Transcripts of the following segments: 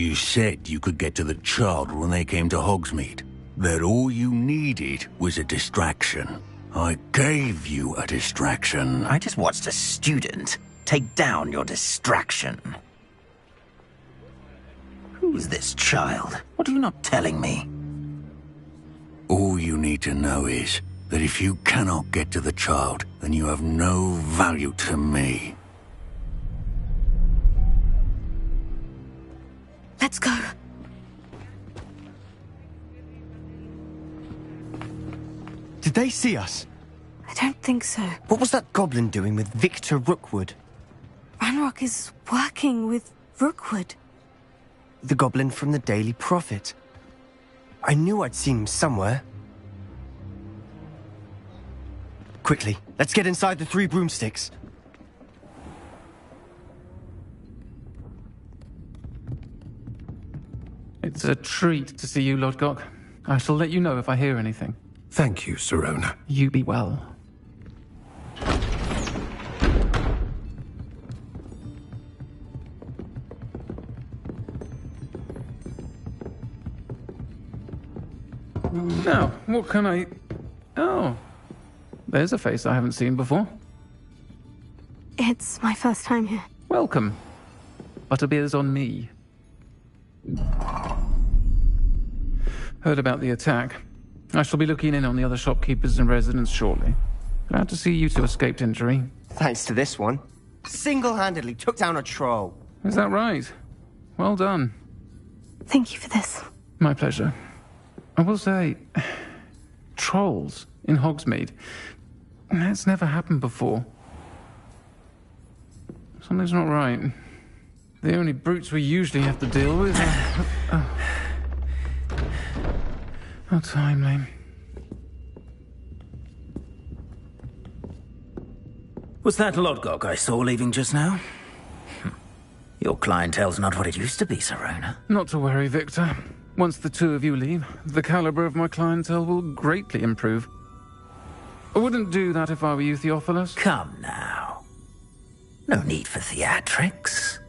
You said you could get to the child when they came to Hogsmeade. That all you needed was a distraction. I gave you a distraction. I just watched a student take down your distraction. Who's this child? What are you not telling me? All you need to know is that if you cannot get to the child, then you have no value to me. Let's go. Did they see us? I don't think so. What was that goblin doing with Victor Rookwood? Ranrock is working with Rookwood. The goblin from the Daily Prophet. I knew I'd seen him somewhere. Quickly, let's get inside the Three Broomsticks. It's a treat to see you, Lodgok. I shall let you know if I hear anything. Thank you, Sirona. You be well. Now, what can I... Oh, there's a face I haven't seen before. It's my first time here. Welcome. Butterbeer's on me. Heard about the attack. I shall be looking in on the other shopkeepers and residents shortly. Glad to see you two escaped injury. Thanks to this one. Single-handedly took down a troll. Is that right? Well done. Thank you for this. My pleasure. I will say, trolls in Hogsmeade. That's never happened before. Something's not right. The only brutes we usually have to deal with... How timely. Was that Lodgok I saw leaving just now? Your clientele's not what it used to be, Sirona. Not to worry, Victor. Once the two of you leave, the caliber of my clientele will greatly improve. I wouldn't do that if I were you, Theophilus. Come now. No need for theatrics.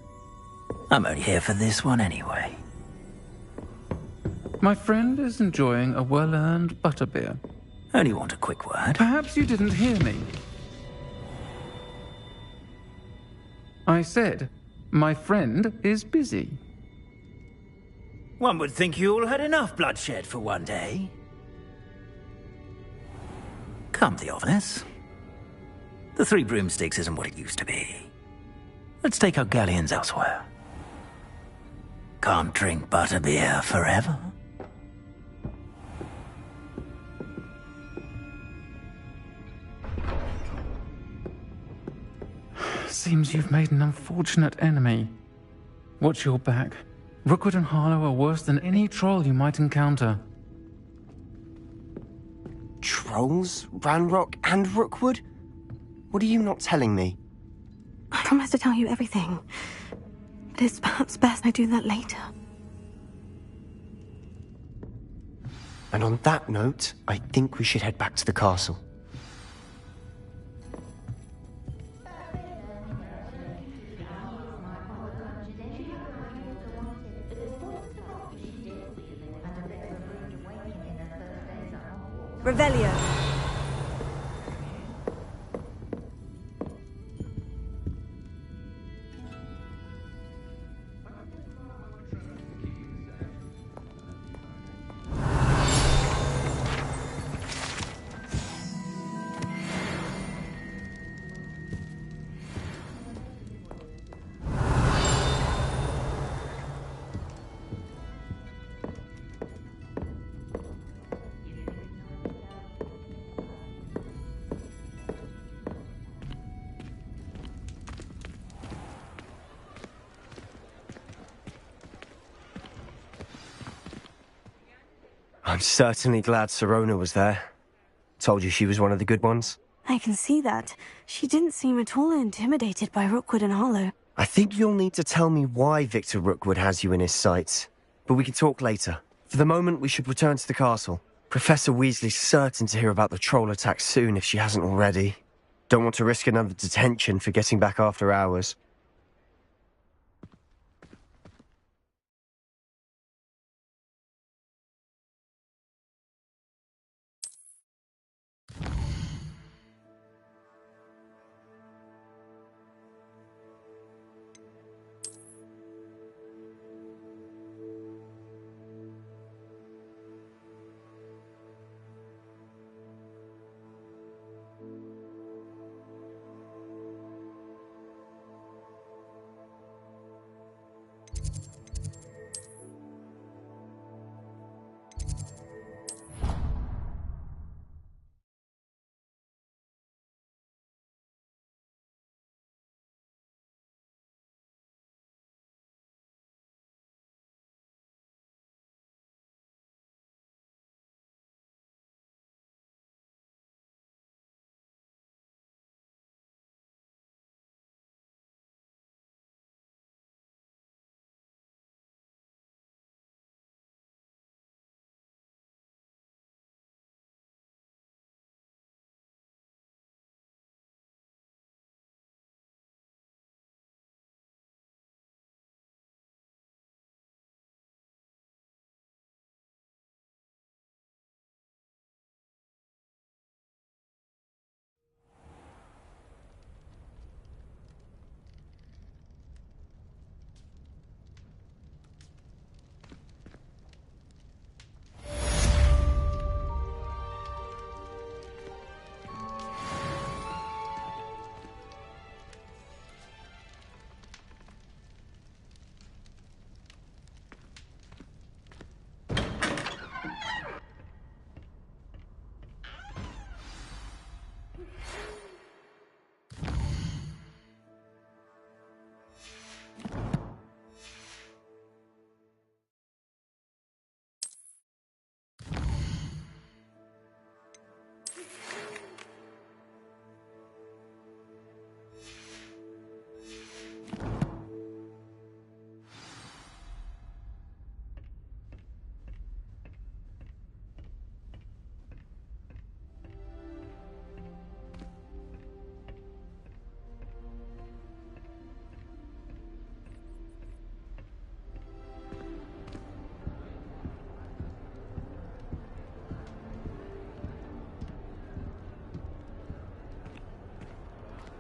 I'm only here for this one anyway. My friend is enjoying a well-earned butterbeer. Only want a quick word. Perhaps you didn't hear me. I said, my friend is busy. One would think you all had enough bloodshed for one day. Come, Theophilus. The Three Broomsticks isn't what it used to be. Let's take our galleons elsewhere. Can't drink butterbeer forever. Seems you've made an unfortunate enemy. Watch your back. Rookwood and Harlow are worse than any troll you might encounter. Trolls? Ranrock and Rookwood? What are you not telling me? I promise to tell you everything. But it's perhaps best I do that later. And on that note, I think we should head back to the castle. Revelio. I'm certainly glad Sirona was there. Told you she was one of the good ones. I can see that. She didn't seem at all intimidated by Rookwood and Harlow. I think you'll need to tell me why Victor Rookwood has you in his sights. But we can talk later. For the moment, we should return to the castle. Professor Weasley's certain to hear about the troll attack soon if she hasn't already. Don't want to risk another detention for getting back after hours.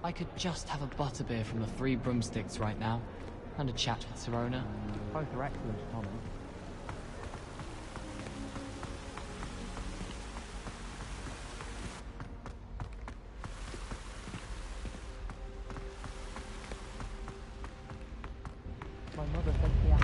I could just have a butterbeer from the Three Broomsticks right now, and a chat with Sirona. Both are excellent comments. My mother sent me out.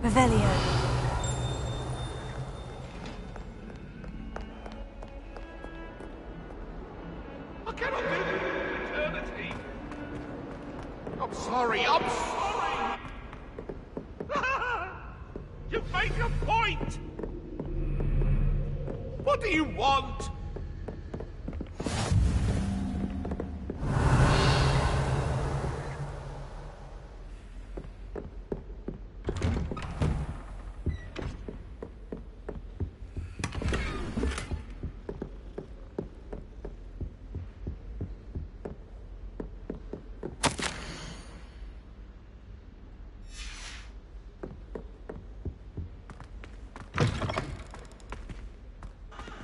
Revelio. I cannot do this for eternity. I'm sorry, I'm sorry. You make a point. What do you want?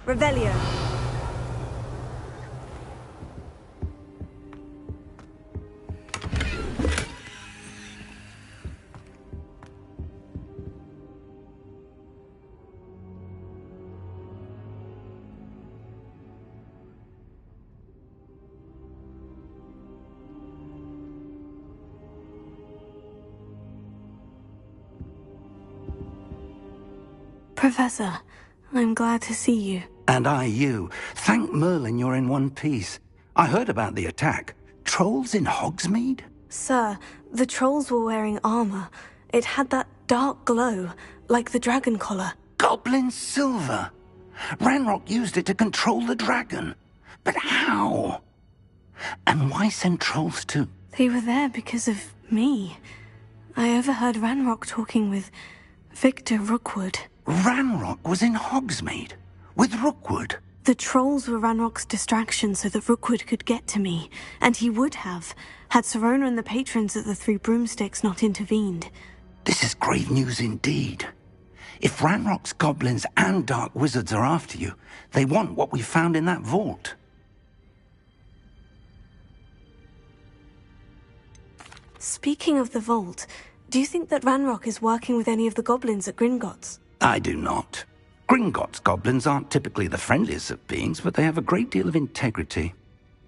Revelio. Professor, I'm glad to see you. And I you. Thank Merlin you're in one piece. I heard about the attack. Trolls in Hogsmeade? Sir, the trolls were wearing armor. It had that dark glow, like the dragon collar. Goblin silver! Ranrock used it to control the dragon. But how? And why send trolls to... They were there because of me. I overheard Ranrock talking with Victor Rookwood. Ranrock was in Hogsmeade? With Rookwood? The trolls were Ranrock's distraction so that Rookwood could get to me, and he would have, had Sirona and the patrons at the Three Broomsticks not intervened. This is grave news indeed. If Ranrock's goblins and dark wizards are after you, they want what we found in that vault. Speaking of the vault, do you think that Ranrock is working with any of the goblins at Gringotts? I do not. Gringotts goblins aren't typically the friendliest of beings, but they have a great deal of integrity.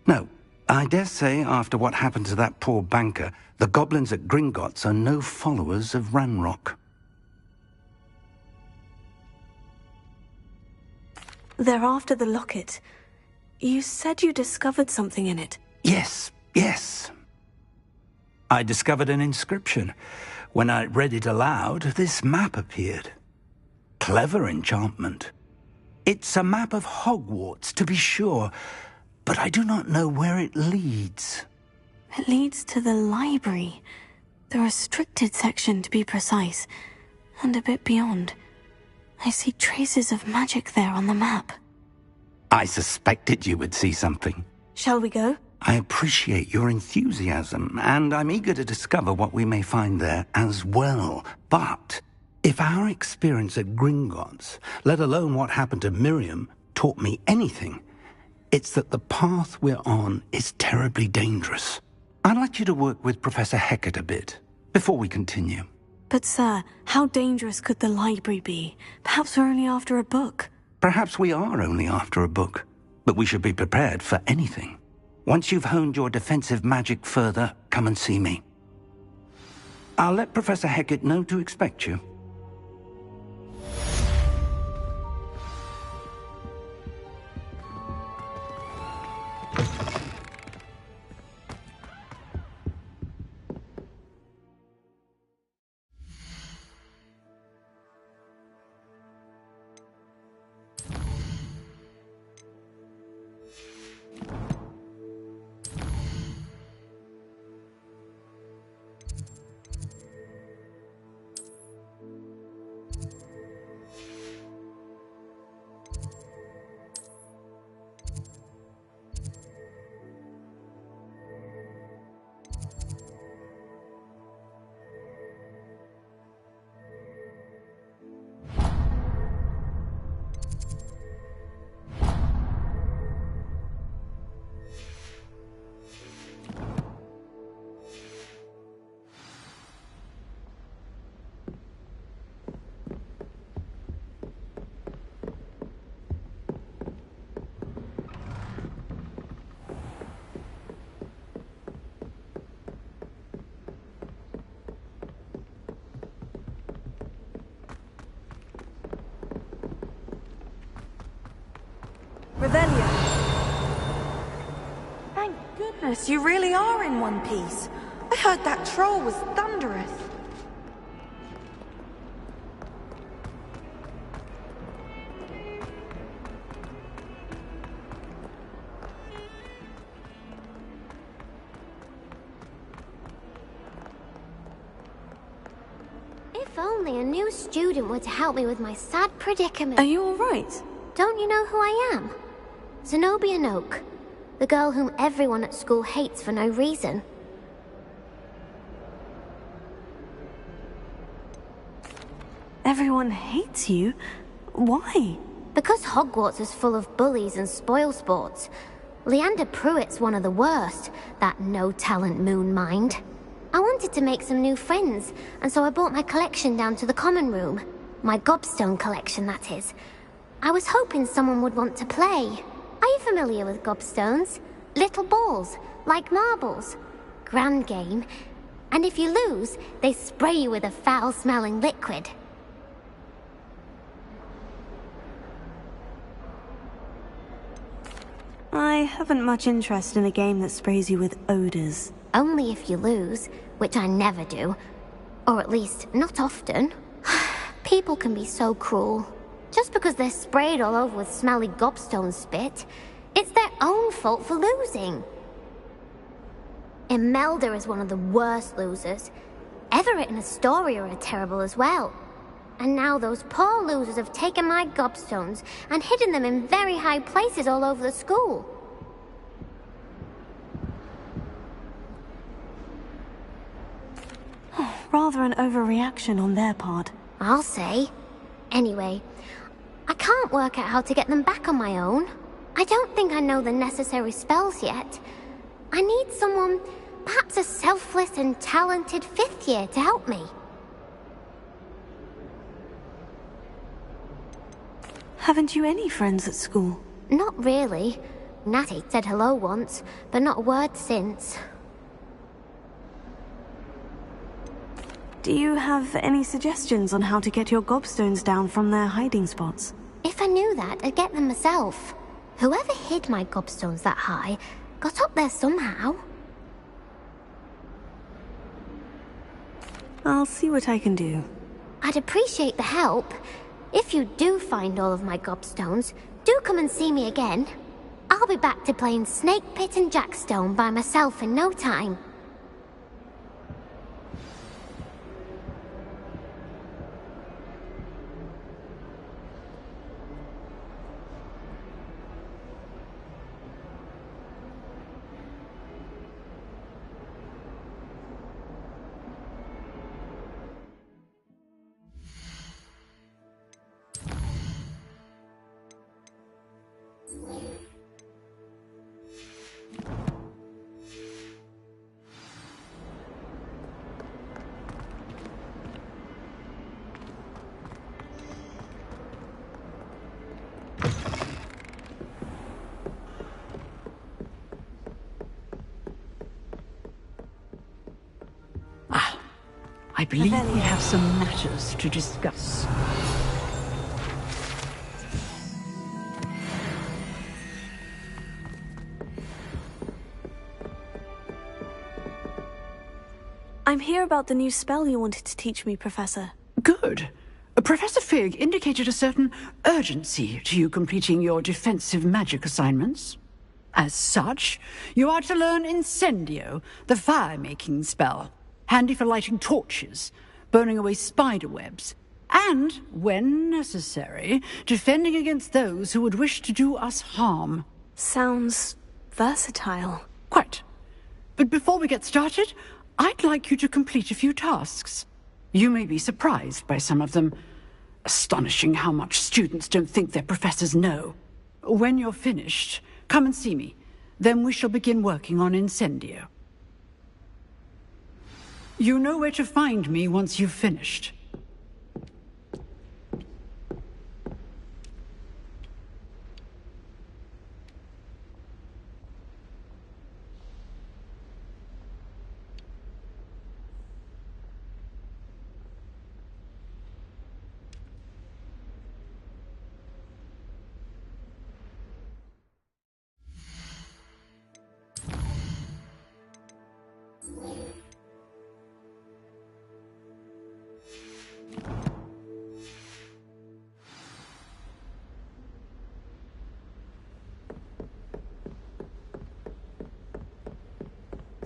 No, I dare say after what happened to that poor banker, the goblins at Gringotts are no followers of Ranrock. They're after the locket. You said you discovered something in it. Yes. I discovered an inscription. When I read it aloud, this map appeared. Clever enchantment. It's a map of Hogwarts, to be sure, but I do not know where it leads. It leads to the library. The restricted section, to be precise, and a bit beyond. I see traces of magic there on the map. I suspected you would see something. Shall we go? I appreciate your enthusiasm, and I'm eager to discover what we may find there as well. But if our experience at Gringotts, let alone what happened to Miriam, taught me anything, it's that the path we're on is terribly dangerous. I'd like you to work with Professor Hecat a bit, before we continue. But sir, how dangerous could the library be? Perhaps we're only after a book. Perhaps we are only after a book, but we should be prepared for anything. Once you've honed your defensive magic further, come and see me. I'll let Professor Hecat know to expect you. Thank goodness you really are in one piece. I heard that troll was thunderous. If only a new student were to help me with my sad predicament. Are you alright? Don't you know who I am? Zenobia Noak, the girl whom everyone at school hates for no reason. Everyone hates you? Why? Because Hogwarts is full of bullies and spoilsports. Leander Pruitt's one of the worst, that no-talent moon mind. I wanted to make some new friends, and so I brought my collection down to the common room. My gobstone collection, that is. I was hoping someone would want to play. Are you familiar with gobstones? Little balls, like marbles. Grand game. And if you lose, they spray you with a foul-smelling liquid. I haven't much interest in a game that sprays you with odors. Only if you lose, which I never do. Or at least, not often. People can be so cruel. Just because they're sprayed all over with smelly gobstone spit, it's their own fault for losing. Imelda is one of the worst losers. Everett and Astoria are terrible as well. And now those poor losers have taken my gobstones and hidden them in very high places all over the school. Rather an overreaction on their part. I'll say. Anyway, I can't work out how to get them back on my own. I don't think I know the necessary spells yet. I need someone, perhaps a selfless and talented 5th year to help me. Haven't you any friends at school? Not really. Natty said hello once, but not a word since. Do you have any suggestions on how to get your gobstones down from their hiding spots? If I knew that, I'd get them myself. Whoever hid my gobstones that high got up there somehow. I'll see what I can do. I'd appreciate the help. If you do find all of my gobstones, do come and see me again. I'll be back to playing Snake Pit and Jackstone by myself in no time. I believe we have some matters to discuss. I'm here about the new spell you wanted to teach me, Professor. Good. Professor Fig indicated a certain urgency to you completing your defensive magic assignments. As such, you are to learn Incendio, the fire-making spell, handy for lighting torches, burning away spider webs, and, when necessary, defending against those who would wish to do us harm. Sounds versatile. Quite. But before we get started, I'd like you to complete a few tasks. You may be surprised by some of them. Astonishing how much students don't think their professors know. When you're finished, come and see me. Then we shall begin working on Incendio. You know where to find me once you've finished.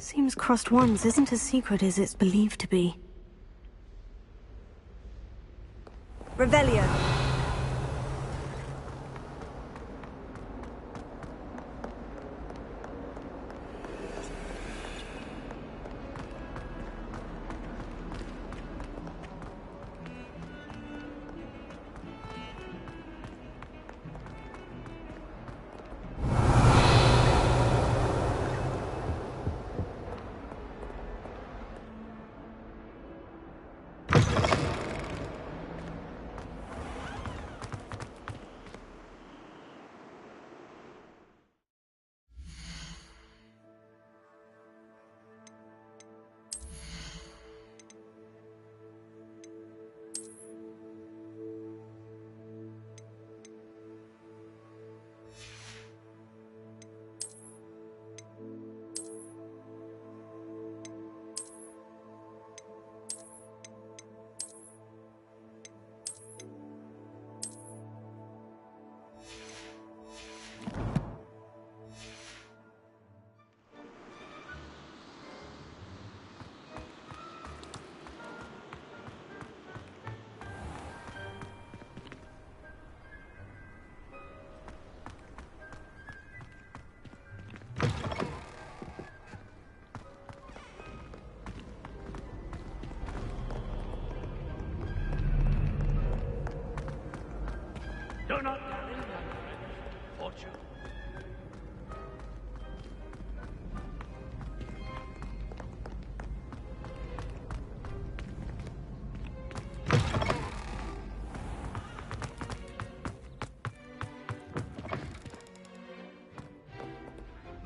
Seems crossed wands isn't as secret as it's believed to be. Revelio. Do not dally, young friend. Fortune.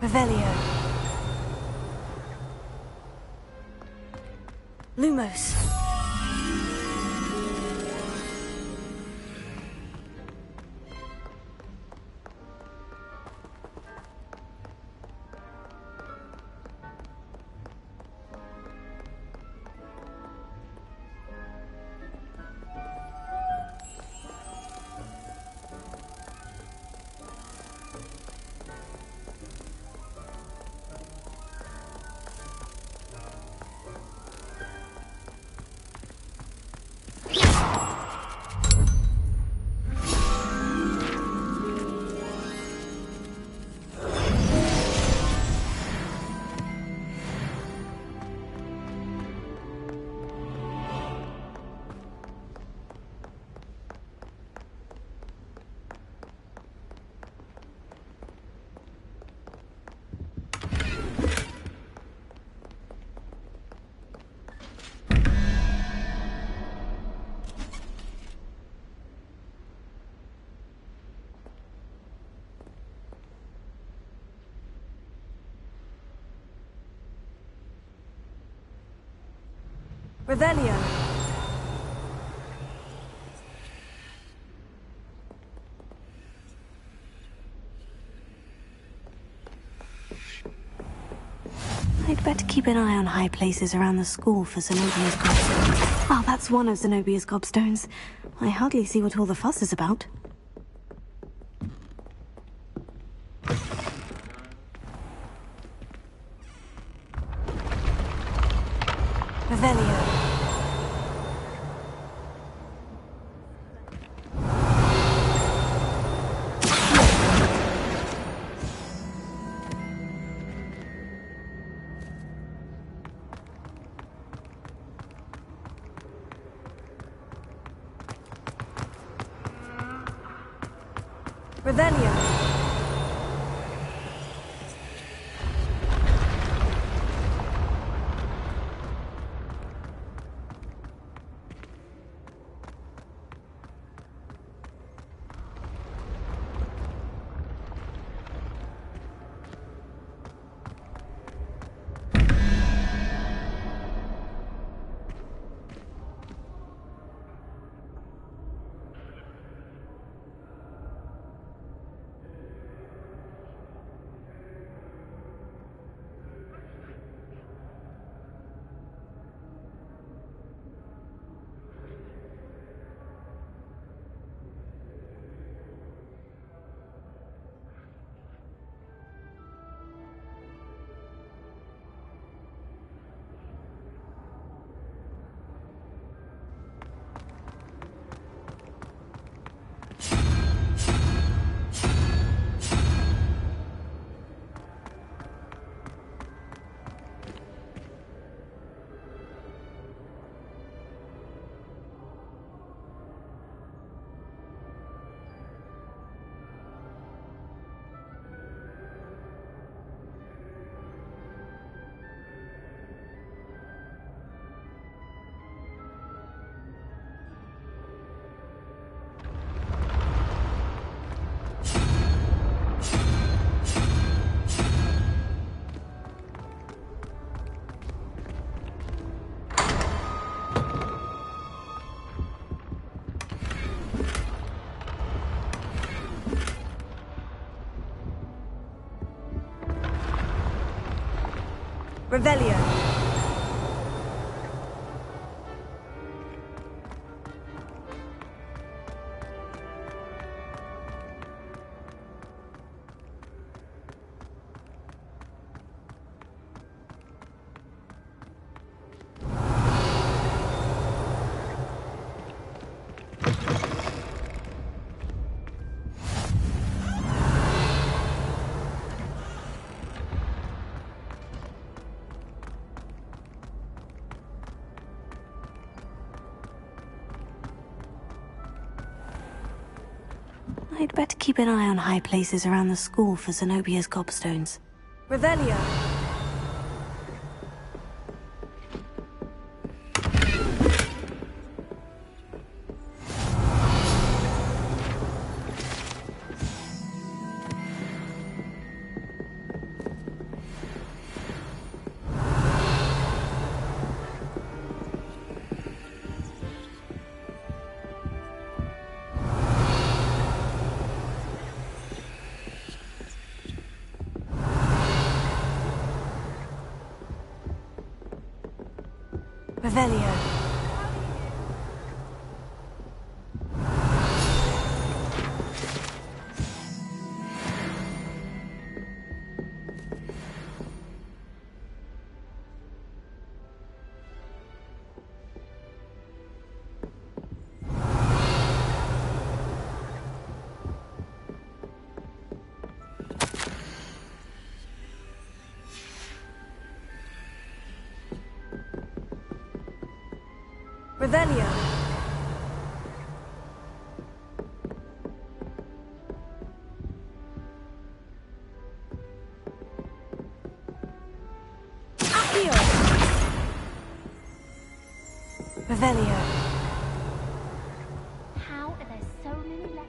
Revelio. Lumos. Revelio. I'd better keep an eye on high places around the school for Zenobia's gobstones. Oh, that's one of Zenobia's gobstones. I hardly see what all the fuss is about. Revelio. Revelio. Revelio. I'd better keep an eye on high places around the school for Zenobia's gobstones. Revelio. Revelio. Revelio. Accio. Revelio. How are there so many left?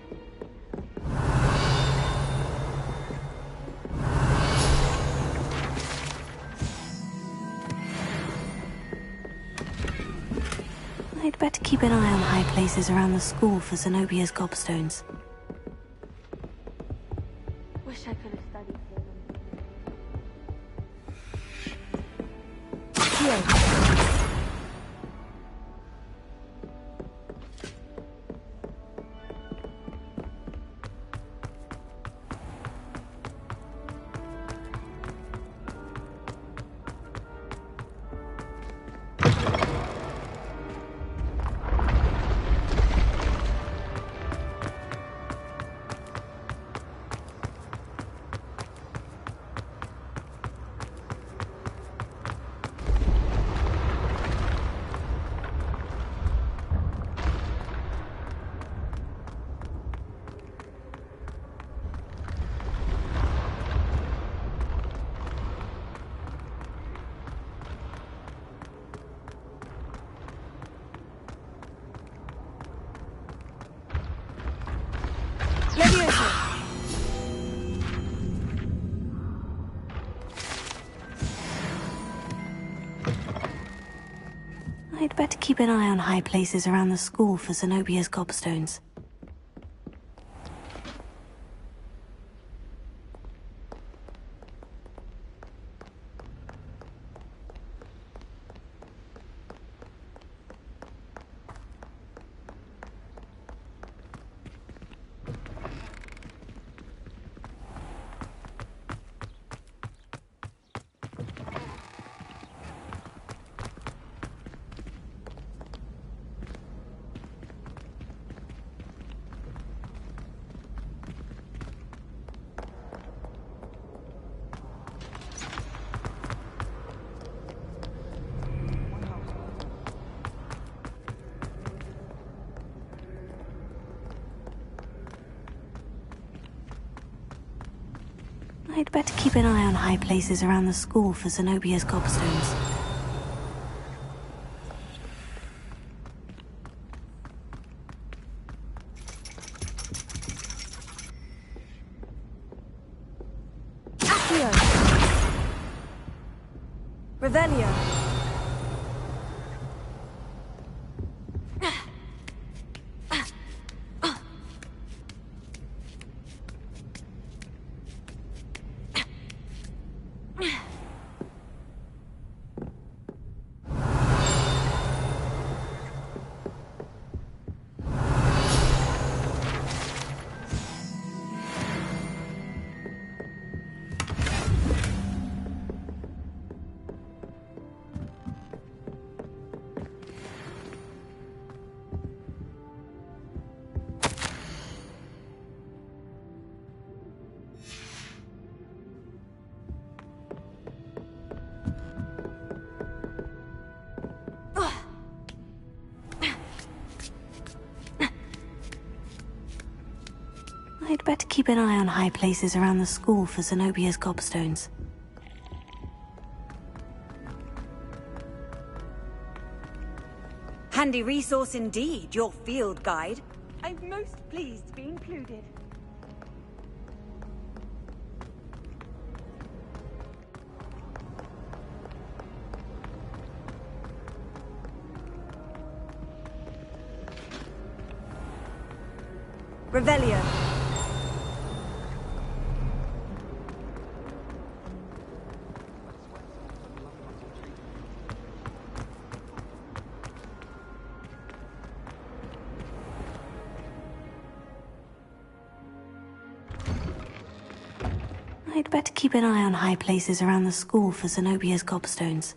I'd better keep an eye on high places around the school for Zenobia's gobstones. Wish I could have studied for them. Here. I'd better keep an eye on high places around the school for Zenobia's gobstones. I'd better keep an eye on high places around the school for Zenobia's gobstones. Accio! Revelio! I'd better keep an eye on high places around the school for Zenobia's gobstones. Handy resource indeed, your field guide. I'm most pleased to be included. Revelio. I'd better keep an eye on high places around the school for Zenobia's gobstones.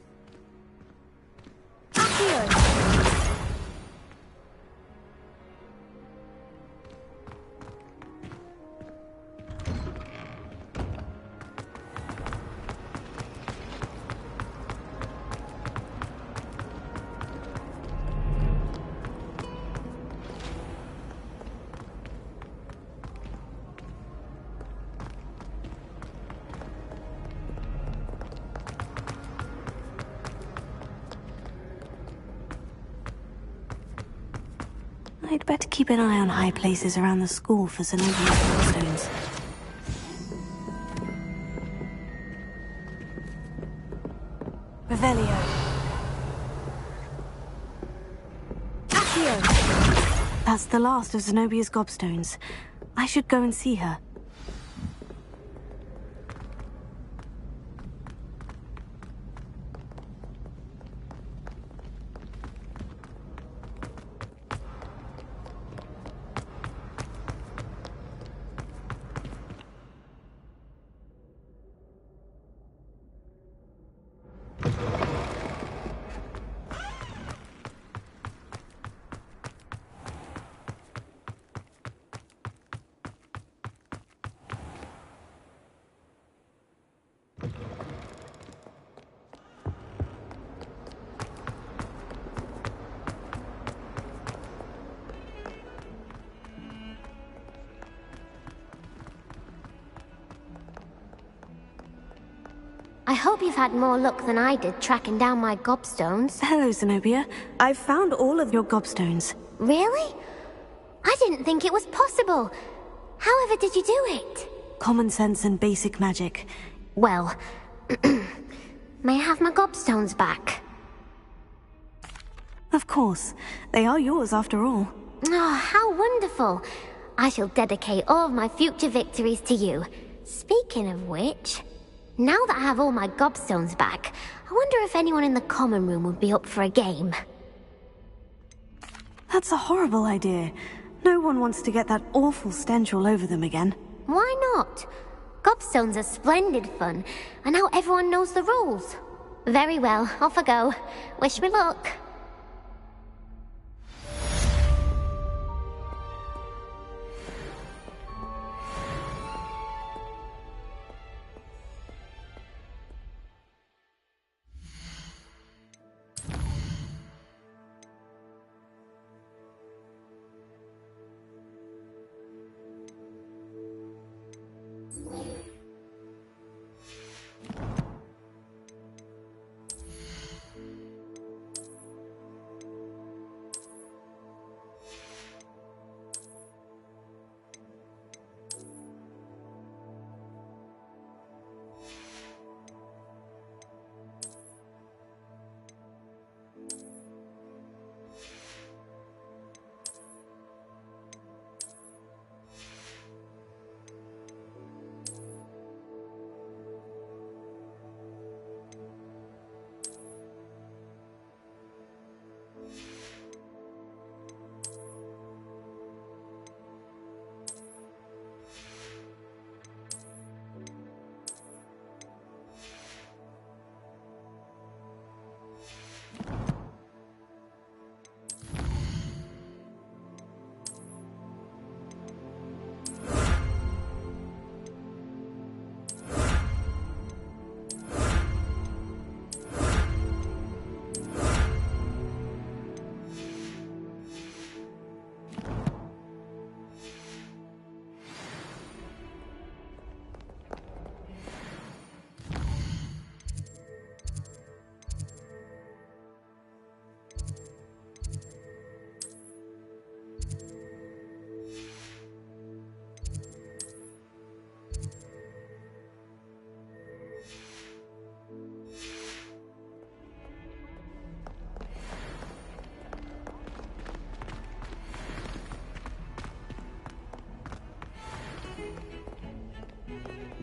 I'd better keep an eye on high places around the school for Zenobia's gobstones. Revelio. That's the last of Zenobia's gobstones. I should go and see her. I hope you've had more luck than I did tracking down my gobstones. Hello, Zenobia. I've found all of your gobstones. Really? I didn't think it was possible. However did you do it? Common sense and basic magic. Well, may I have my gobstones back? Of course. They are yours after all. Oh, how wonderful. I shall dedicate all of my future victories to you. Speaking of which, now that I have all my gobstones back, I wonder if anyone in the common room would be up for a game. That's a horrible idea. No one wants to get that awful stench all over them again. Why not? Gobstones are splendid fun, and now everyone knows the rules. Very well, off I go. Wish me luck.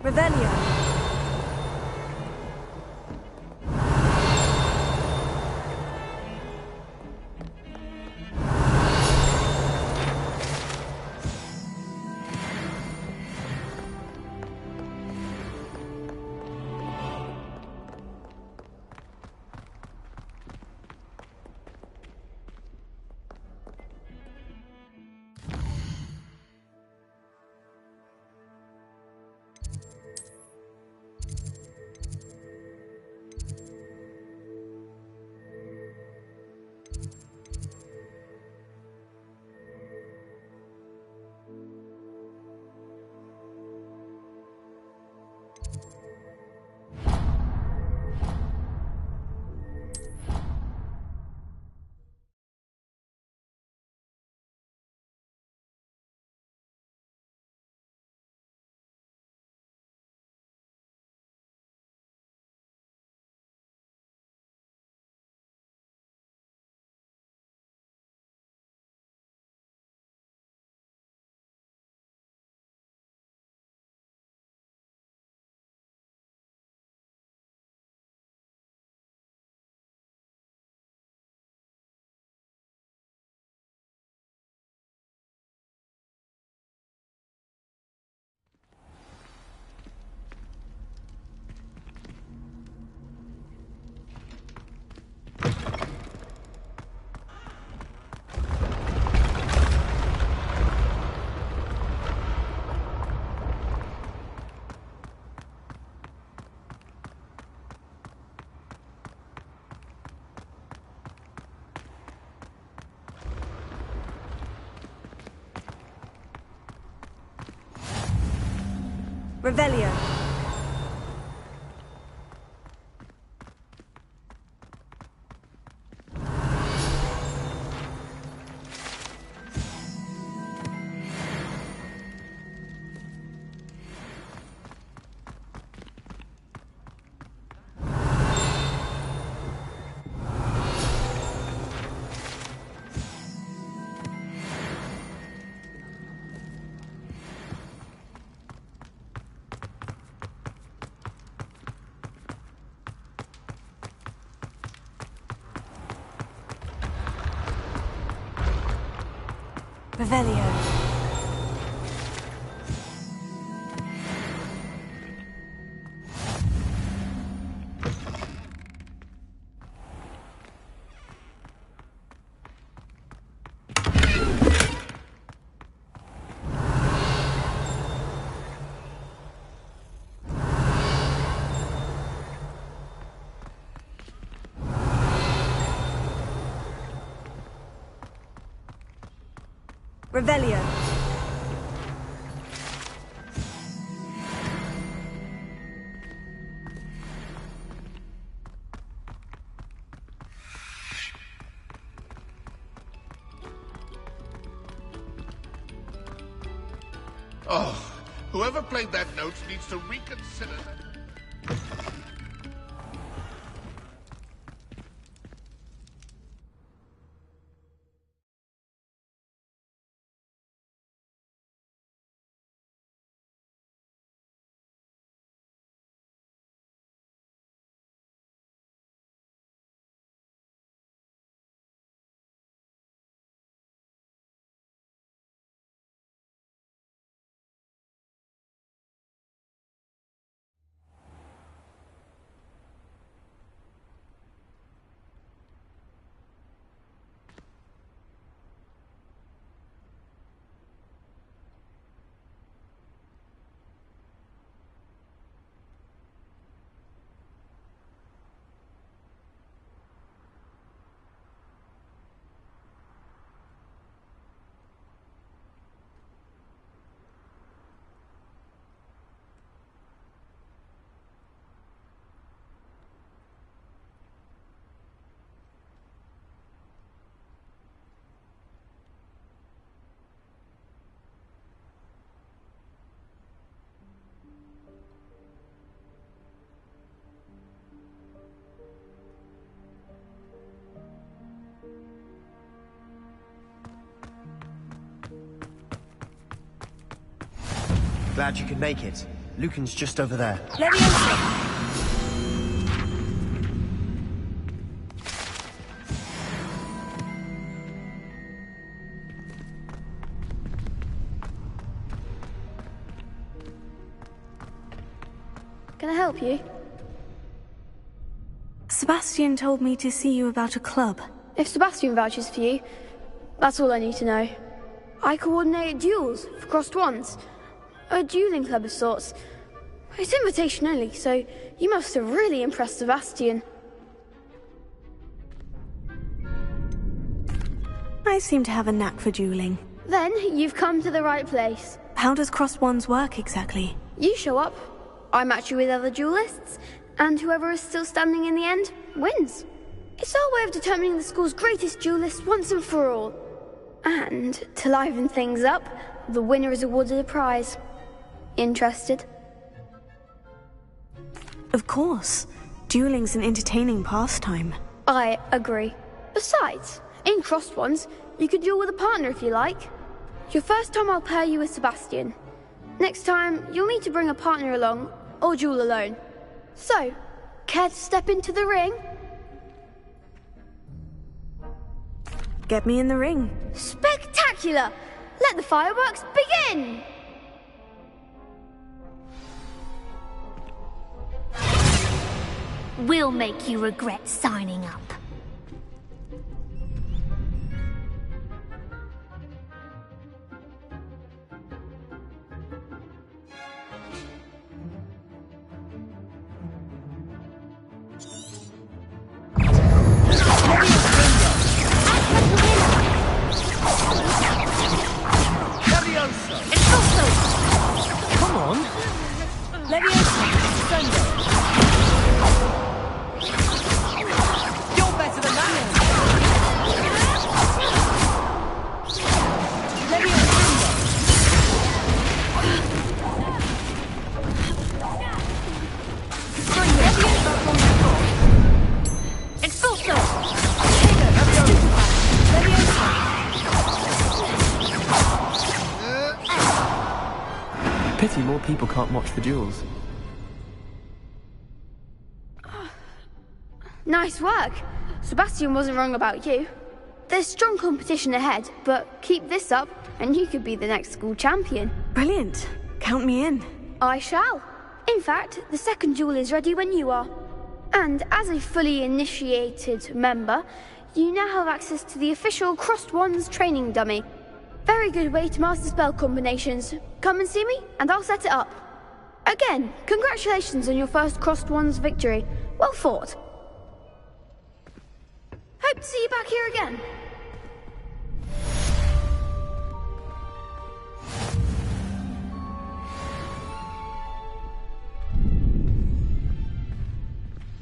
Revelio. Revelio. Revelio. Revelio. Oh, whoever played that note needs to reconsider that. Glad you could make it. Lucan's just over there. Leviosa. Can I help you? Sebastian told me to see you about a club. If Sebastian vouches for you, that's all I need to know. I coordinate duels for crossed wands. A dueling club of sorts. It's invitation only, so you must have really impressed Sebastian. I seem to have a knack for dueling. Then you've come to the right place. How does crossed wands work exactly? You show up, I match you with other duelists, and whoever is still standing in the end wins. It's our way of determining the school's greatest duelist once and for all. And to liven things up, the winner is awarded a prize. Interested? Of course. Dueling's an entertaining pastime. I agree. Besides, in crossed wands, you could duel with a partner if you like. Your first time I'll pair you with Sebastian. Next time, you'll need to bring a partner along, or duel alone. So, care to step into the ring? Get me in the ring. Spectacular! Let the fireworks begin! We'll make you regret signing up. Come on! Leviosa! Sunday! You're better than that! Leviosa! Expulso! Pity more people can't watch the duels. Nice work. Sebastian wasn't wrong about you. There's strong competition ahead, but keep this up and you could be the next school champion. Brilliant. Count me in. I shall. In fact, the second duel is ready when you are. And as a fully initiated member, you now have access to the official Crossed Wands training dummy. Very good way to master spell combinations. Come and see me, and I'll set it up. Again, congratulations on your first Crossed Wands victory. Well fought. Hope to see you back here again.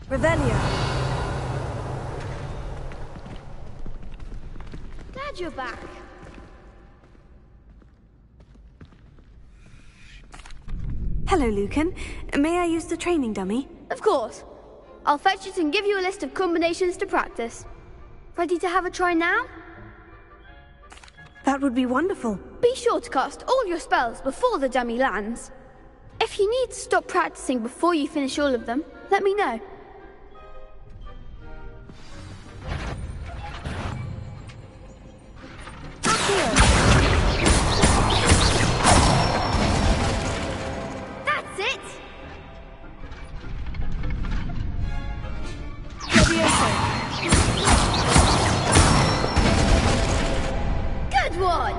Revelio. Glad you're back. Hello, Lucan. May I use the training dummy? Of course. I'll fetch it and give you a list of combinations to practice. Ready to have a try now? That would be wonderful. Be sure to cast all your spells before the dummy lands. If you need to stop practicing before you finish all of them, let me know. That's it! Good one!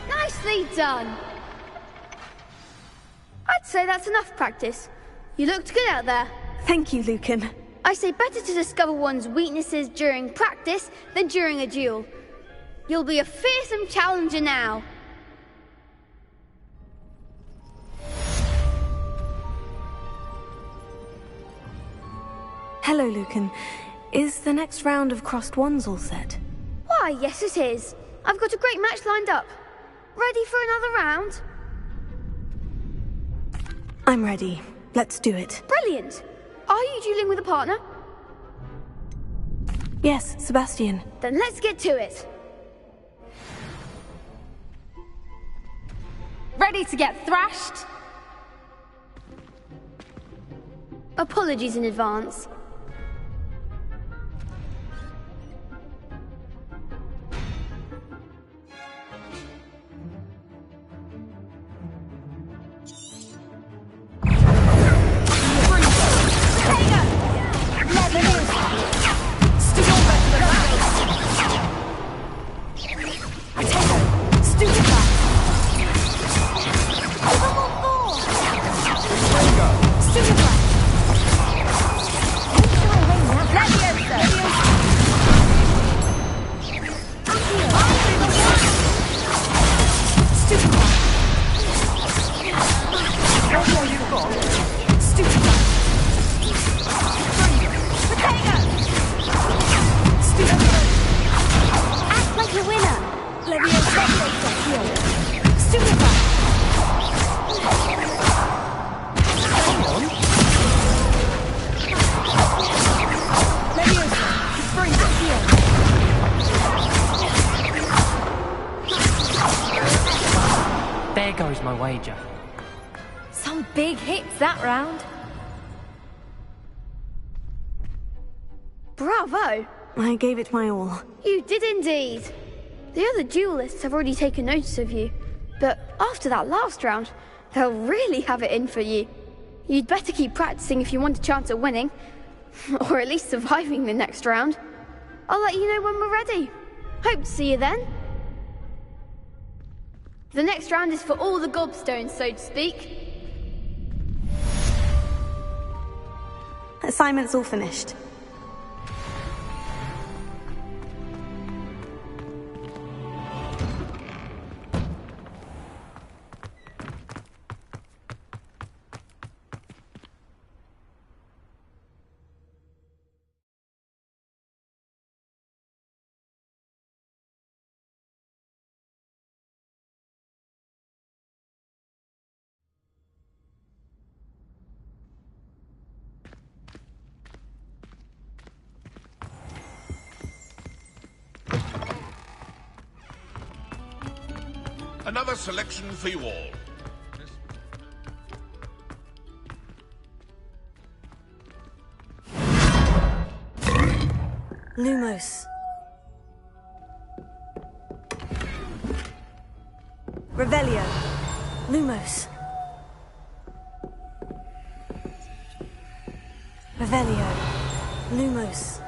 Nicely done! I'd say that's enough practice. You looked good out there. Thank you, Lucan. I say better to discover one's weaknesses during practice than during a duel. You'll be a fearsome challenger now. Hello, Lucan. Is the next round of Crossed Wands all set? Why, yes it is. I've got a great match lined up. Ready for another round? I'm ready. Let's do it. Brilliant! Are you dueling with a partner? Yes, Sebastian. Then let's get to it. Ready to get thrashed? Apologies in advance. There goes my wager. Some big hits that round. Bravo! I gave it my all. You did indeed. The other duelists have already taken notice of you, but after that last round, they'll really have it in for you. You'd better keep practicing if you want a chance at winning, or at least surviving the next round. I'll let you know when we're ready. Hope to see you then. The next round is for all the gobstones, so to speak. Assignment's all finished. Another selection for you all. Lumos. Revelio. Lumos. Revelio. Lumos.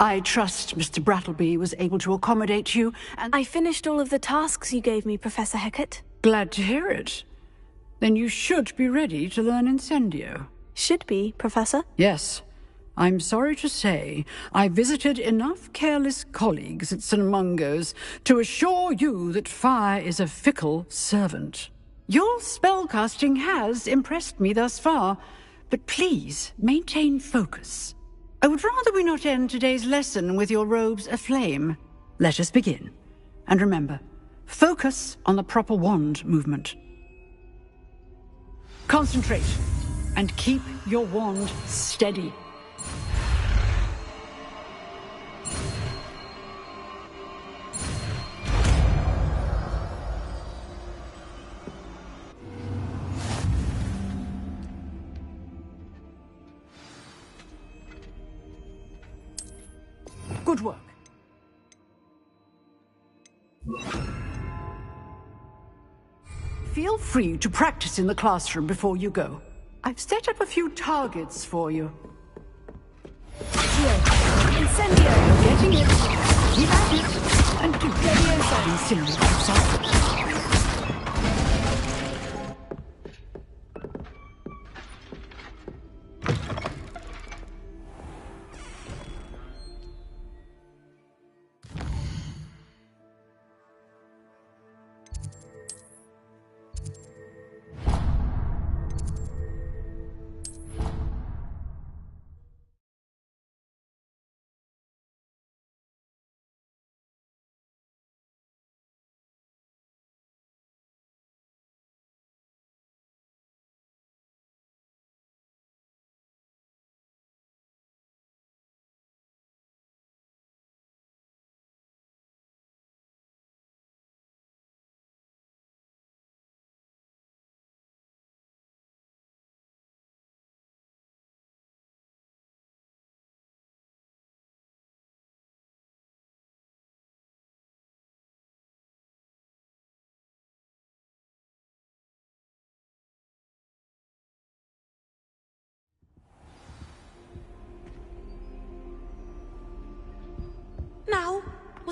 I trust Mr. Brattleby was able to accommodate you, and I finished all of the tasks you gave me, Professor Hecat. Glad to hear it. Then you should be ready to learn Incendio. Should be, Professor? Yes. I'm sorry to say, I visited enough careless colleagues at St. Mungo's to assure you that fire is a fickle servant. Your spellcasting has impressed me thus far, but please maintain focus. I would rather we not end today's lesson with your robes aflame. Let us begin. And remember, focus on the proper wand movement. Concentrate, and keep your wand steady. Good work. Feel free to practice in the classroom before you go. I've set up a few targets for you. Incendio! Getting it. Keep at it. And do incinerate yourself.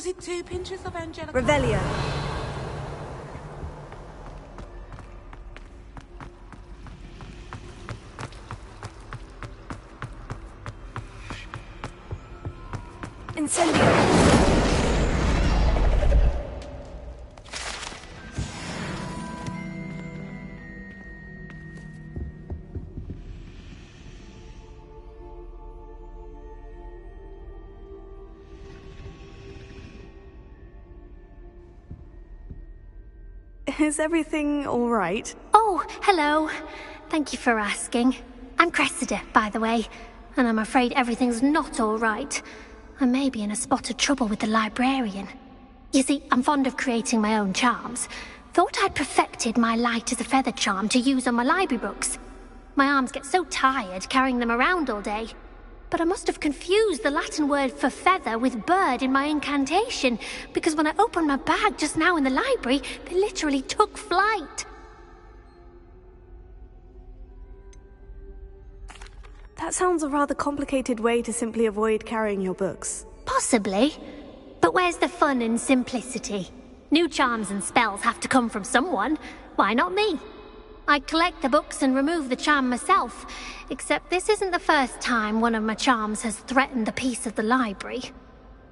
Was it 2 pinches of Angelica? Revelio. Incendio. Is everything all right? Oh, hello. Thank you for asking. I'm Cressida, by the way, and I'm afraid everything's not all right. I may be in a spot of trouble with the librarian. You see, I'm fond of creating my own charms. Thought I'd perfected my light as a feather charm to use on my library books. My arms get so tired carrying them around all day. But I must have confused the Latin word for feather with bird in my incantation, because when I opened my bag just now in the library, they literally took flight. That sounds a rather complicated way to simply avoid carrying your books. Possibly. But where's the fun in simplicity? New charms and spells have to come from someone. Why not me? I collect the books and remove the charm myself, except this isn't the first time one of my charms has threatened the peace of the library.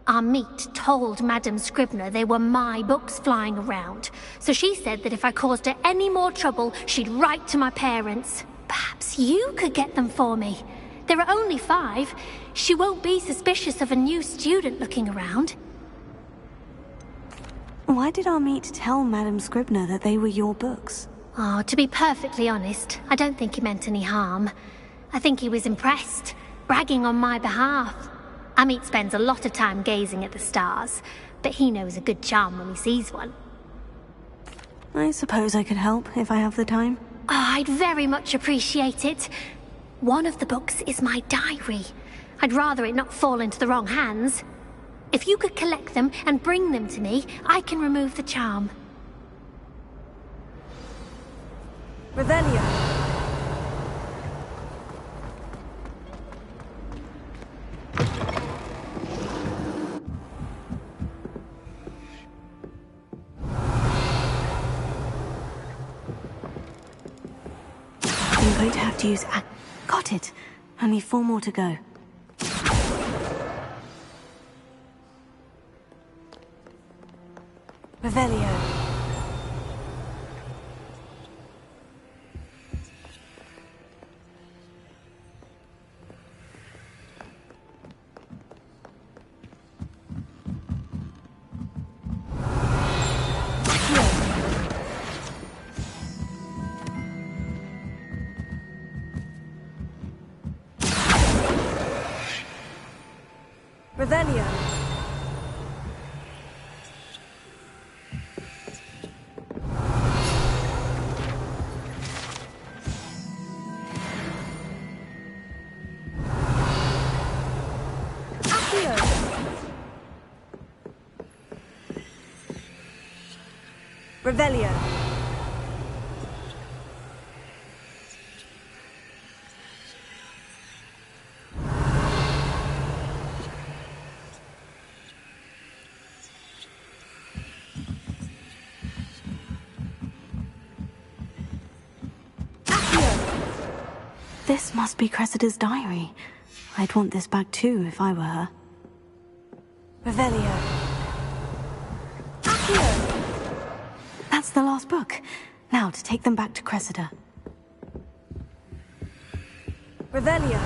Our meet told Madame Scribner they were my books flying around, so she said that if I caused her any more trouble, she'd write to my parents. Perhaps you could get them for me. There are only 5. She won't be suspicious of a new student looking around. Why did our meet tell Madame Scribner that they were your books? Oh, to be perfectly honest, I don't think he meant any harm. I think he was impressed, bragging on my behalf. Amit spends a lot of time gazing at the stars, but he knows a good charm when he sees one. I suppose I could help if I have the time. Oh, I'd very much appreciate it. One of the books is my diary. I'd rather it not fall into the wrong hands. If you could collect them and bring them to me, I can remove the charm. Revelio. I'm going to have to use Got it. Only 4 more to go. Revelio. Revelio. Revelio. This must be Cressida's diary. I'd want this back too if I were her. Revelio. That's the last book. Now to take them back to Cressida. Revelio.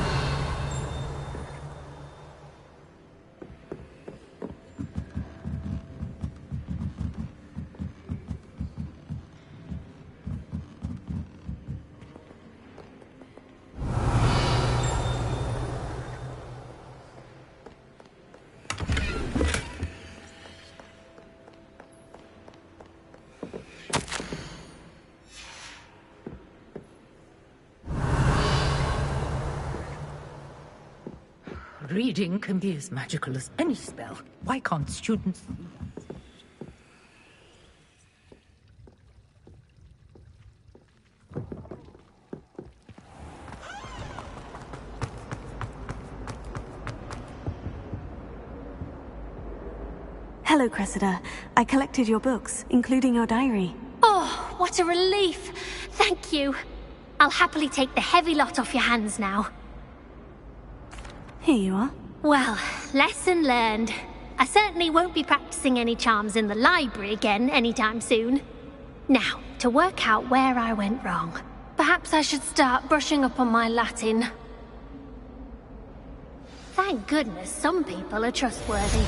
Reading can be as magical as any spell. Why can't students... Hello, Cressida. I collected your books, including your diary. Oh, what a relief. Thank you. I'll happily take the heavy lot off your hands now. Here you are. Well, lesson learned. I certainly won't be practicing any charms in the library again anytime soon. Now, to work out where I went wrong. Perhaps I should start brushing up on my Latin. Thank goodness some people are trustworthy.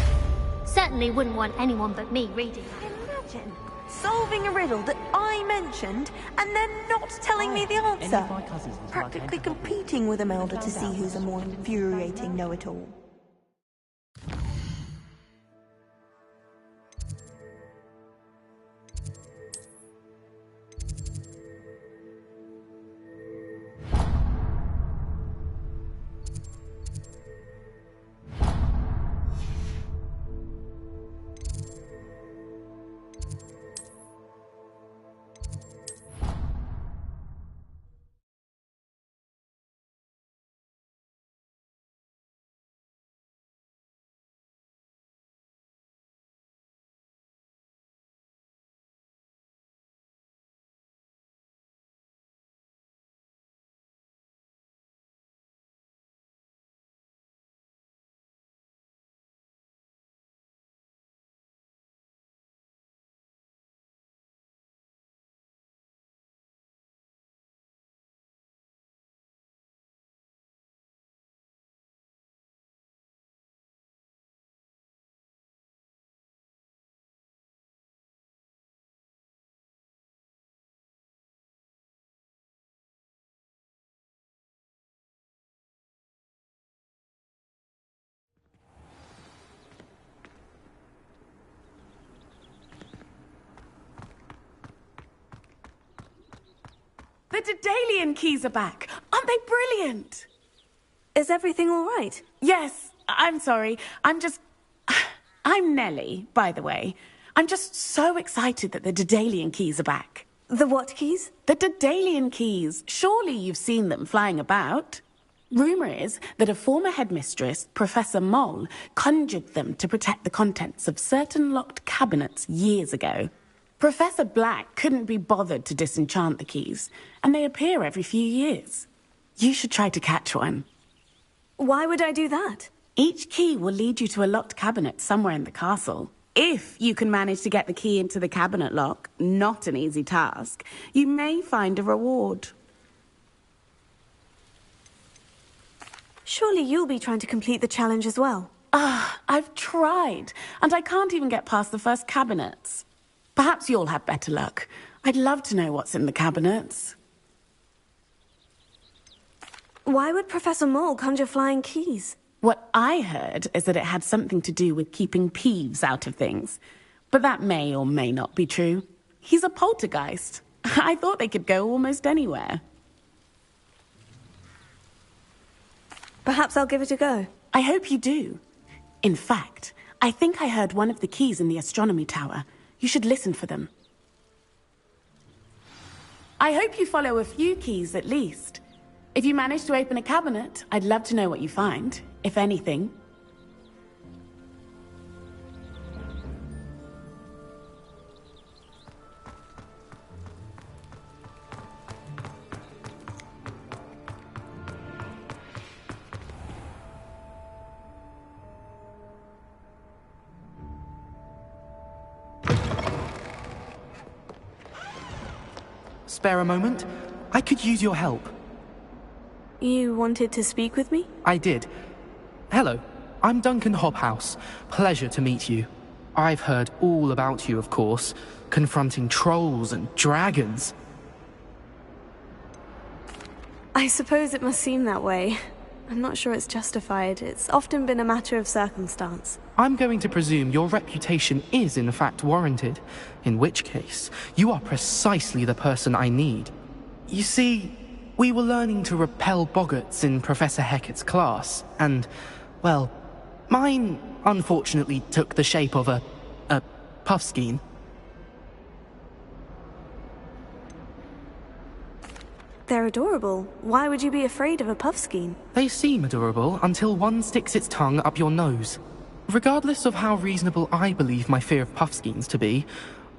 Certainly wouldn't want anyone but me reading. Imagine solving a riddle that I mentioned and then not telling me the answer. Practically competing with Imelda to see who's a more infuriating know-it-all. The Daedalian keys are back. Aren't they brilliant? Is everything all right? Yes, I'm sorry. I'm Nellie, by the way. I'm just so excited that the Daedalian keys are back. The what keys? The Daedalian keys. Surely you've seen them flying about. Rumour is that a former headmistress, Professor Mole, conjured them to protect the contents of certain locked cabinets years ago. Professor Black couldn't be bothered to disenchant the keys, and they appear every few years. You should try to catch one. Why would I do that? Each key will lead you to a locked cabinet somewhere in the castle. If you can manage to get the key into the cabinet lock, not an easy task, you may find a reward. Surely you'll be trying to complete the challenge as well. I've tried, and I can't even get past the first cabinets. Perhaps you'll have better luck. I'd love to know what's in the cabinets. Why would Professor Mole conjure flying keys? What I heard is that it had something to do with keeping Peeves out of things. But that may or may not be true. He's a poltergeist. I thought they could go almost anywhere. Perhaps I'll give it a go. I hope you do. In fact, I think I heard one of the keys in the astronomy tower. You should listen for them. I hope you follow a few keys at least. If you manage to open a cabinet, I'd love to know what you find, if anything. Spare a moment? I could use your help. You wanted to speak with me? I did. Hello, I'm Duncan Hobhouse. Pleasure to meet you. I've heard all about you, of course, confronting trolls and dragons. I suppose it must seem that way. I'm not sure it's justified. It's often been a matter of circumstance. I'm going to presume your reputation is in fact warranted, in which case, you are precisely the person I need. You see, we were learning to repel boggarts in Professor Hecat's class, and, well, mine unfortunately took the shape of a puffskein. They're adorable. Why would you be afraid of a puffskein? They seem adorable until one sticks its tongue up your nose. Regardless of how reasonable I believe my fear of Puffskeins to be,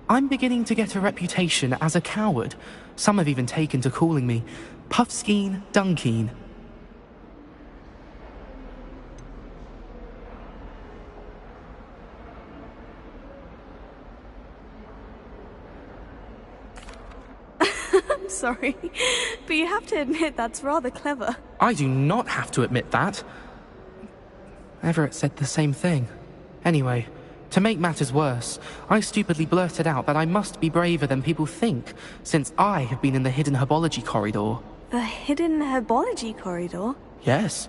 I'm beginning to get a reputation as a coward. Some have even taken to calling me Puffskeen Dunkeen. I'm sorry, but you have to admit that's rather clever. I do not have to admit that. Everett said the same thing. Anyway, to make matters worse, I stupidly blurted out that I must be braver than people think, since I have been in the hidden herbology corridor. The hidden herbology corridor? Yes.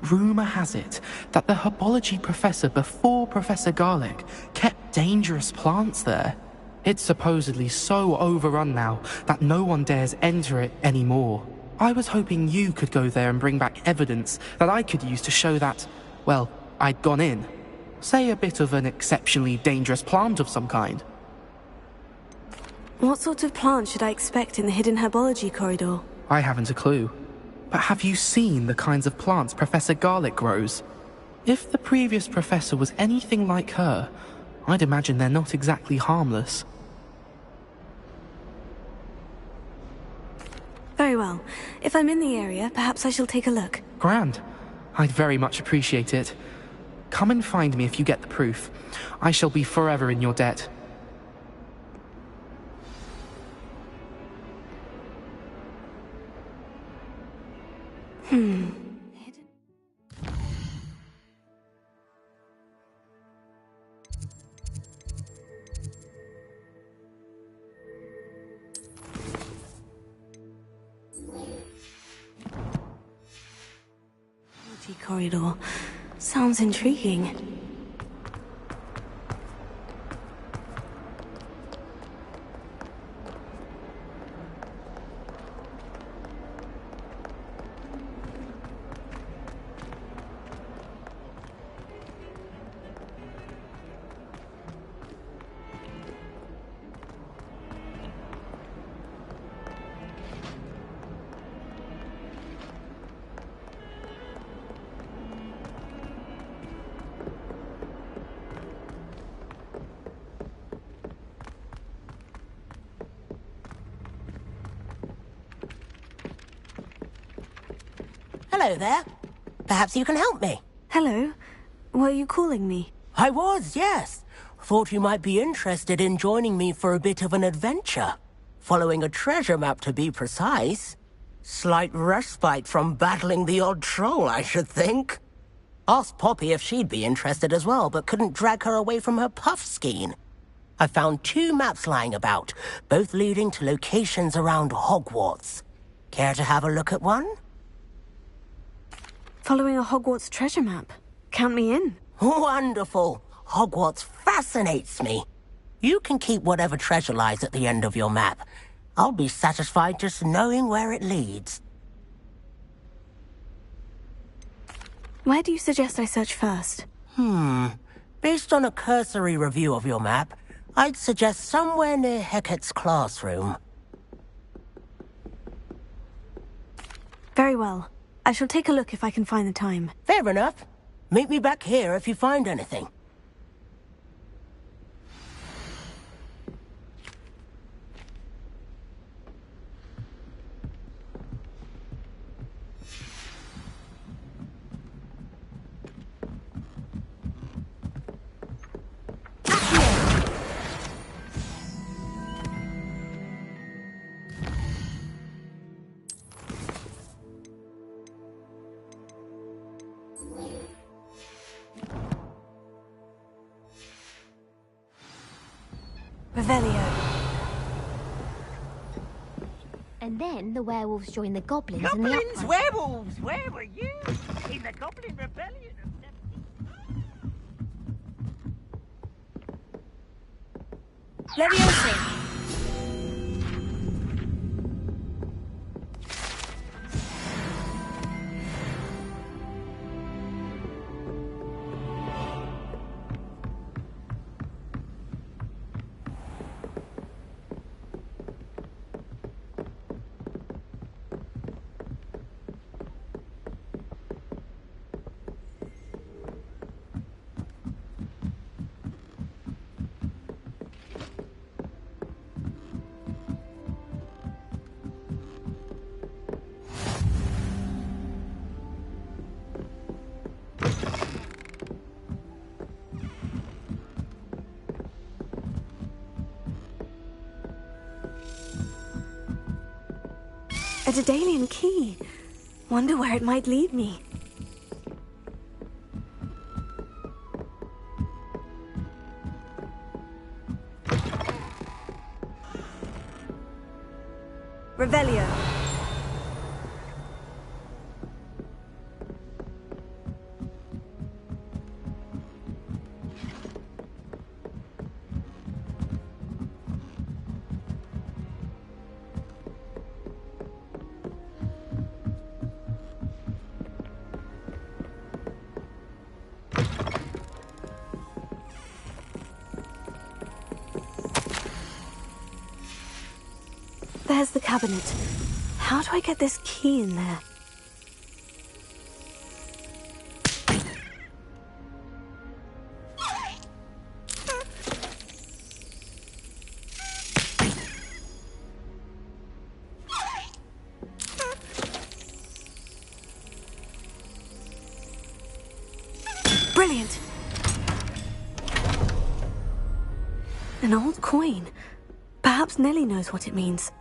Rumour has it that the herbology professor before Professor Garlick kept dangerous plants there. It's supposedly so overrun now that no one dares enter it anymore. I was hoping you could go there and bring back evidence that I could use to show that, well, I'd gone in. Say a bit of an exceptionally dangerous plant of some kind. What sort of plant should I expect in the hidden herbology corridor? I haven't a clue. But have you seen the kinds of plants Professor Garlick grows? If the previous professor was anything like her, I'd imagine they're not exactly harmless. Very well. If I'm in the area, perhaps I shall take a look. Grand. I'd very much appreciate it. Come and find me if you get the proof. I shall be forever in your debt. Corridor. Sounds intriguing. Hello there. Perhaps you can help me. Hello. Were you calling me? I was, yes. Thought you might be interested in joining me for a bit of an adventure. Following a treasure map, to be precise. Slight respite from battling the odd troll, I should think. Asked Poppy if she'd be interested as well, but couldn't drag her away from her Puffskein. I found 2 maps lying about, both leading to locations around Hogwarts. Care to have a look at one? Following a Hogwarts treasure map. Count me in. Wonderful. Hogwarts fascinates me. You can keep whatever treasure lies at the end of your map. I'll be satisfied just knowing where it leads. Where do you suggest I search first? Based on a cursory review of your map, I'd suggest somewhere near Hecat's classroom. Very well. I shall take a look if I can find the time. Fair enough. Meet me back here if you find anything. Revelio. And then the werewolves join the goblins and the Goblins, werewolves, where were you? In the Goblin Rebellion of 17... Leviosa! A Daedalian key. Wonder where it might lead me. Revelio. There's the cabinet. How do I get this key in there? Brilliant! An old coin. Perhaps Nellie knows what it means.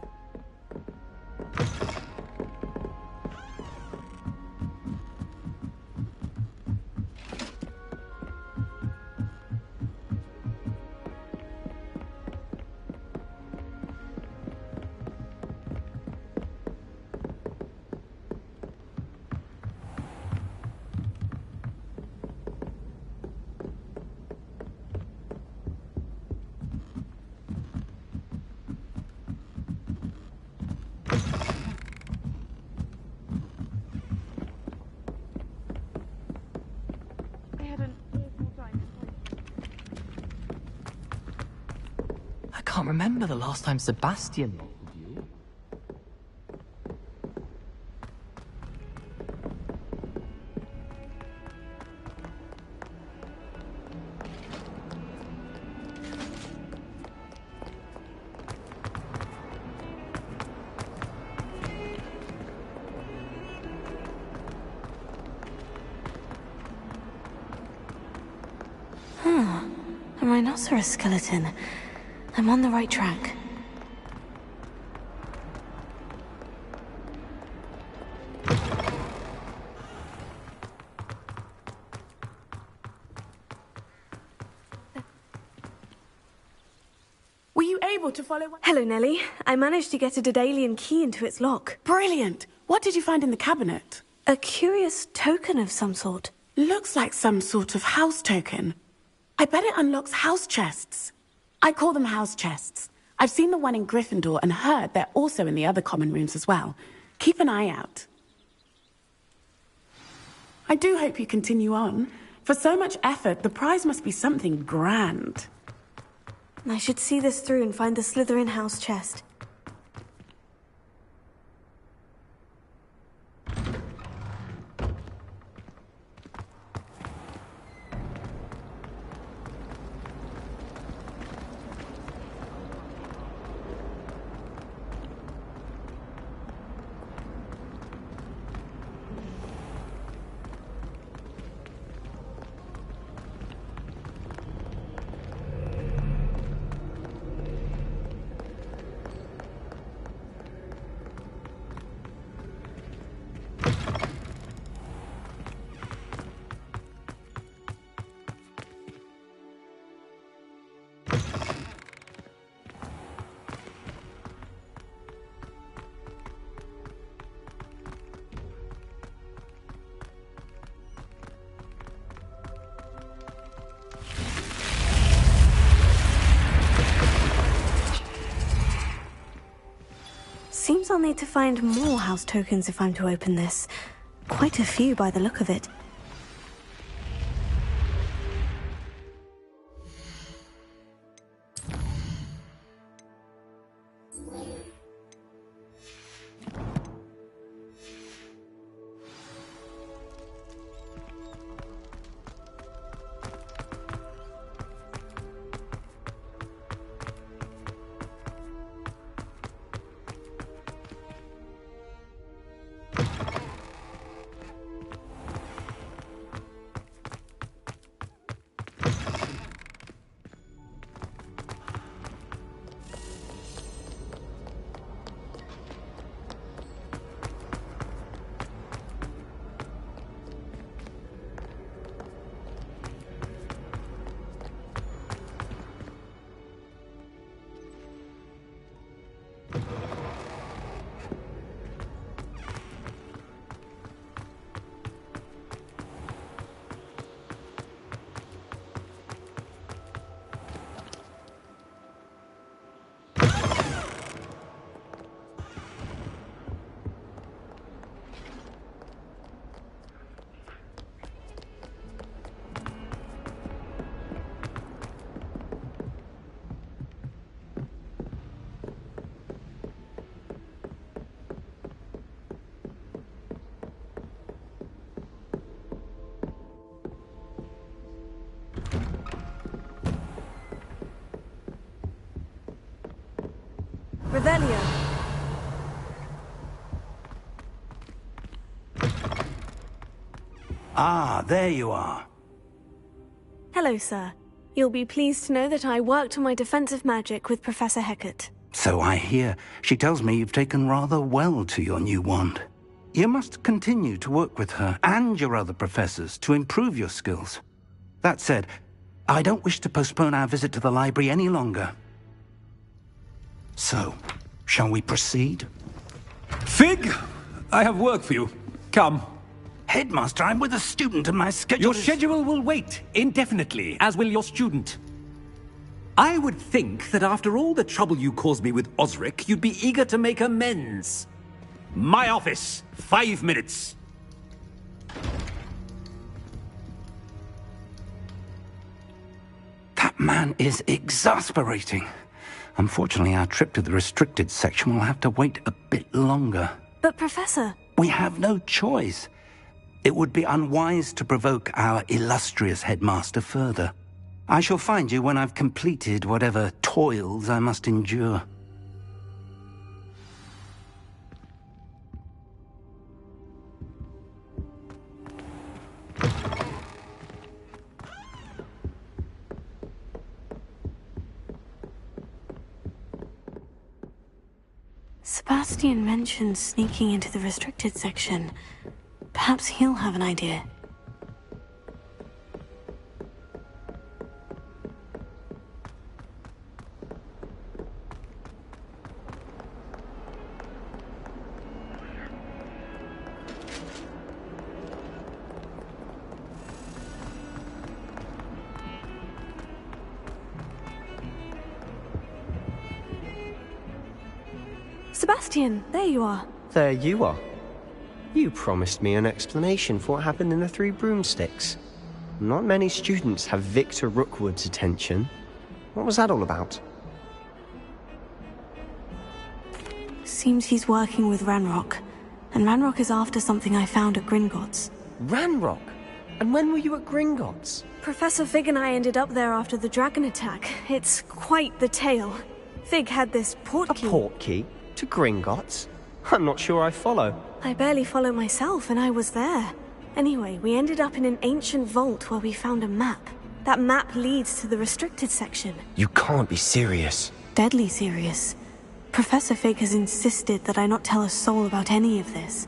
I can't remember the last time Sebastian... A rhinoceros skeleton. I'm on the right track. Were you able to follow one? Hello, Nellie. I managed to get a Daedalian key into its lock. Brilliant! What did you find in the cabinet? A curious token of some sort. Looks like some sort of house token. I bet it unlocks house chests. I call them house chests. I've seen the one in Gryffindor and heard they're also in the other common rooms as well. Keep an eye out. I do hope you continue on. For so much effort, the prize must be something grand. I should see this through and find the Slytherin house chest. Seems I'll need to find more house tokens if I'm to open this. Quite a few by the look of it. Revelio. Ah, there you are. Hello, sir. You'll be pleased to know that I worked on my defensive magic with Professor Hecat. So I hear. She tells me you've taken rather well to your new wand. You must continue to work with her and your other professors to improve your skills. That said, I don't wish to postpone our visit to the library any longer. So, shall we proceed? Fig, I have work for you. Come. Headmaster, I'm with a student and my schedule Your schedule will wait indefinitely, as will your student. I would think that after all the trouble you caused me with Osric, you'd be eager to make amends. My office, 5 minutes. That man is exasperating. Unfortunately, our trip to the restricted section will have to wait a bit longer. But, Professor... We have no choice. It would be unwise to provoke our illustrious headmaster further. I shall find you when I've completed whatever toils I must endure. Sebastian mentioned sneaking into the restricted section. Perhaps he'll have an idea. Sebastian, there you are. There you are. You promised me an explanation for what happened in the Three Broomsticks. Not many students have Victor Rookwood's attention. What was that all about? Seems he's working with Ranrock. And Ranrock is after something I found at Gringotts. Ranrock? And when were you at Gringotts? Professor Fig and I ended up there after the dragon attack. It's quite the tale. Fig had this portkey. A portkey? To Gringotts? I'm not sure I follow. I barely follow myself, and I was there. Anyway, we ended up in an ancient vault where we found a map. That map leads to the restricted section. You can't be serious. Deadly serious. Professor Fig has insisted that I not tell a soul about any of this.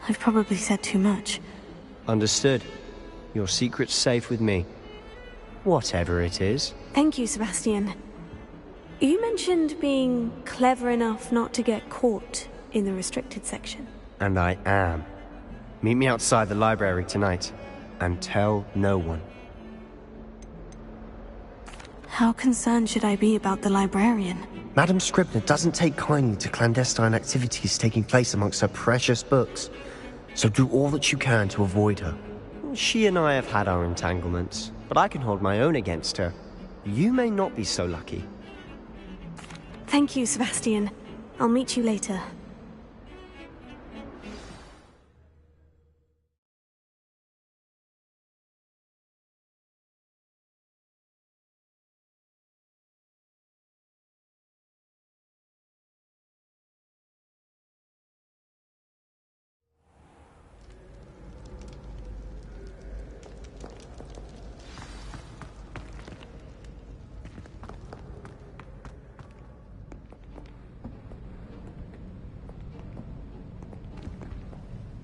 I've probably said too much. Understood. Your secret's safe with me. Whatever it is. Thank you, Sebastian. You mentioned being clever enough not to get caught in the restricted section. And I am. Meet me outside the library tonight, and tell no one. How concerned should I be about the librarian? Madam Scribner doesn't take kindly to clandestine activities taking place amongst her precious books. So do all that you can to avoid her. She and I have had our entanglements, but I can hold my own against her. You may not be so lucky. Thank you, Sebastian. I'll meet you later.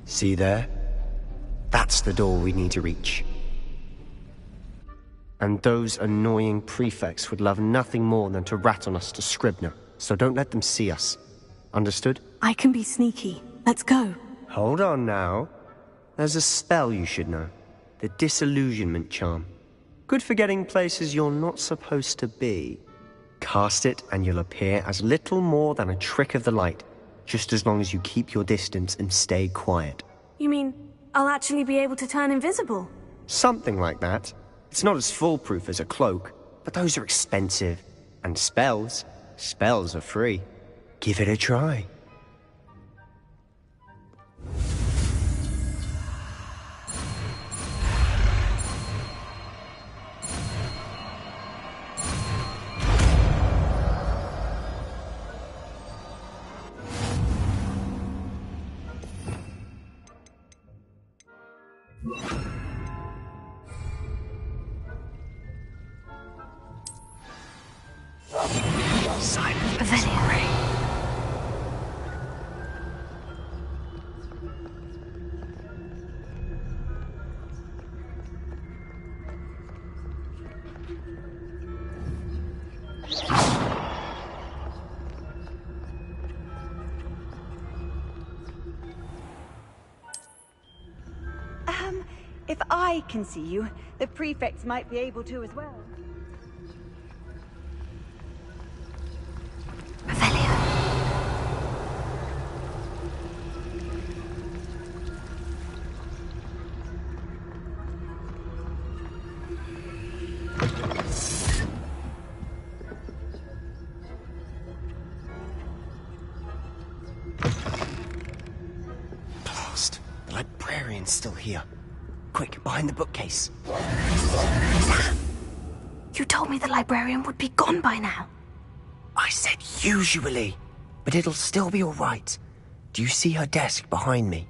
See there? That's the door we need to reach. And those annoying prefects would love nothing more than to rat on us to Scribner, so don't let them see us. Understood? I can be sneaky. Let's go. Hold on now. There's a spell you should know. The Disillusionment Charm. Good for getting places you're not supposed to be. Cast it and you'll appear as little more than a trick of the light, just as long as you keep your distance and stay quiet. You mean I'll actually be able to turn invisible? Something like that. It's not as foolproof as a cloak, but those are expensive. And spells are free. Give it a try. If I can see you, the prefects might be able to as well. Blast. The librarian's still here. Quick, behind the bookcase. You told me the librarian would be gone by now. I said usually, but it'll still be all right. Do you see her desk behind me?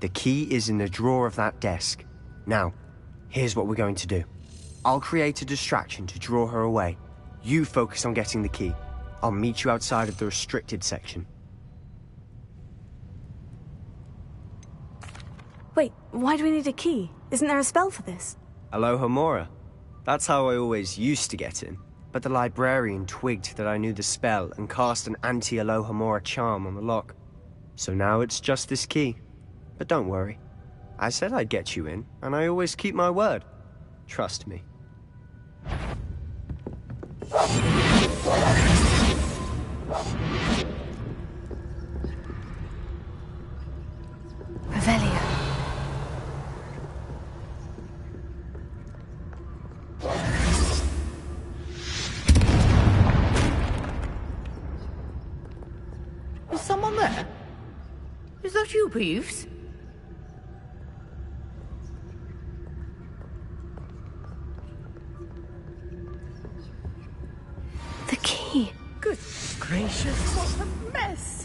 The key is in the drawer of that desk. Now, here's what we're going to do. I'll create a distraction to draw her away. You focus on getting the key. I'll meet you outside of the restricted section. Wait, why do we need a key? Isn't there a spell for this? Alohomora. That's how I always used to get in. But the librarian twigged that I knew the spell and cast an anti-Alohomora charm on the lock. So now it's just this key. But don't worry. I said I'd get you in, and I always keep my word. Trust me. Revelio. Is someone there? Is that you, Peeves? The key. Good gracious, what a mess!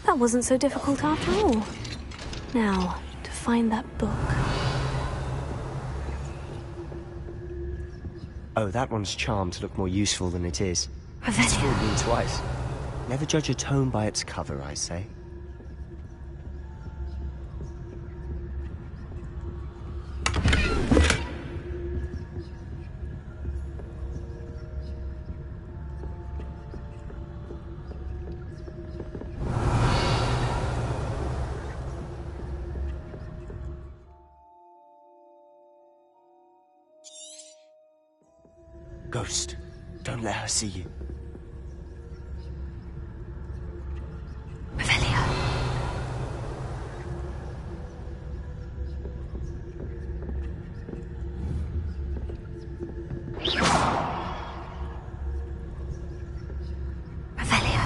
That wasn't so difficult after all. Now, to find that book. Oh, that one's charmed to look more useful than it is. Revelio. It's fooled me twice. Never judge a tome by its cover, I say. Ghost, don't let her see you. Revelio. Revelio.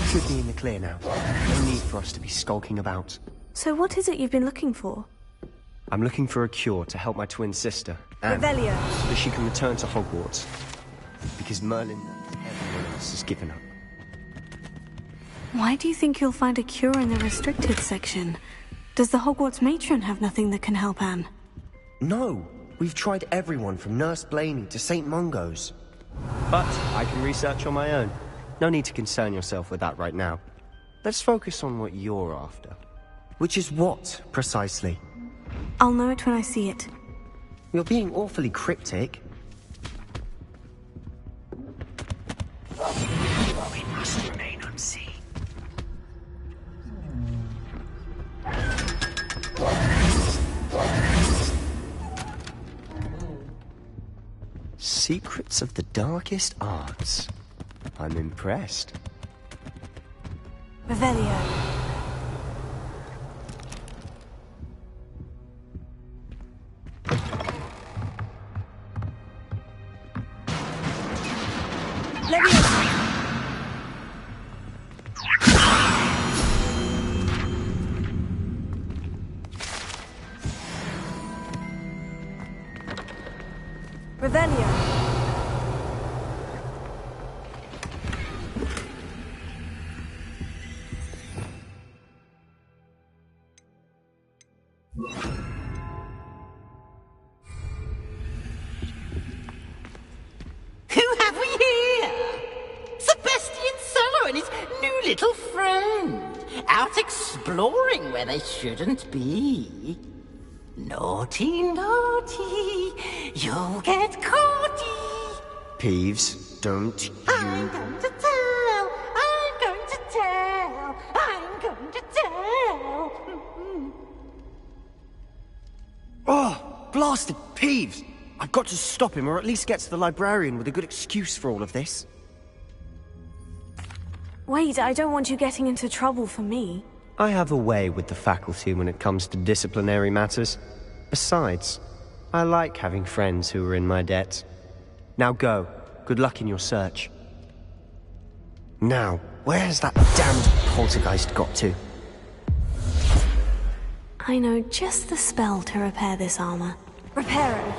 Should be in the clear now. No need for us to be skulking about. So what is it you've been looking for? I'm looking for a cure to help my twin sister, Anne, Revelio. so that she can return to Hogwarts. Because Merlin and everyone else has given up. Why do you think you'll find a cure in the restricted section? Does the Hogwarts matron have nothing that can help Anne? No! We've tried everyone from Nurse Blaney to St. Mungo's. But I can research on my own. No need to concern yourself with that right now. Let's focus on what you're after. Which is what, precisely? I'll know it when I see it. You're being awfully cryptic. We must remain unseen. Secrets of the darkest arts. I'm impressed. Revelio. out exploring where they shouldn't be. Naughty, naughty, you'll get caughty. Peeves, don't you... I'm going to tell, I'm going to tell, I'm going to tell. Oh, blasted Peeves! I've got to stop him, or at least get to the librarian with a good excuse for all of this. Wait, I don't want you getting into trouble for me. I have a way with the faculty when it comes to disciplinary matters. Besides, I like having friends who are in my debt. Now go. Good luck in your search. Now, where's that damned poltergeist got to? I know just the spell to repair this armor. Repair it.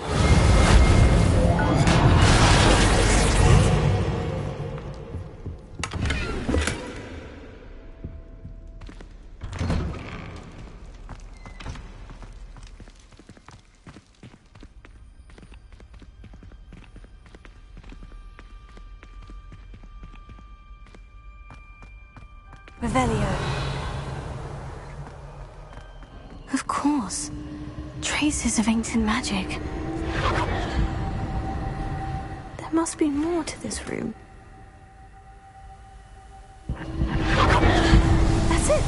Revelio. Of course. Traces of ancient magic. There must be more to this room. That's it!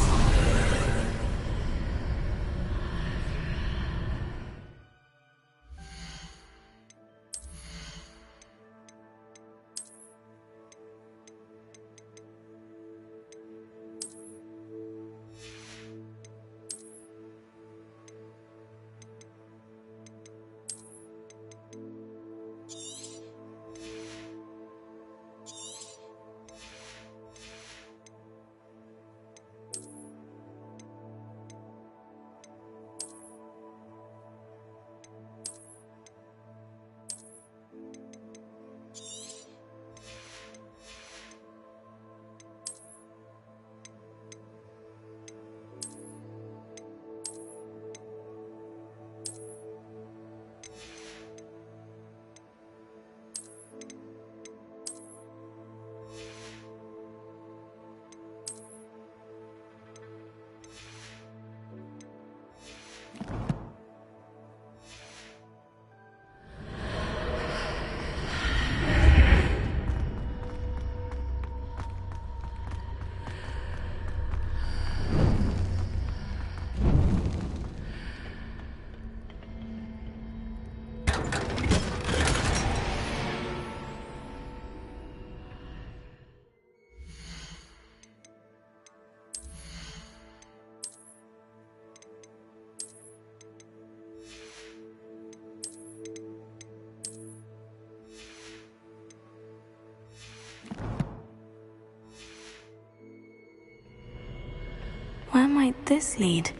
Where might this lead?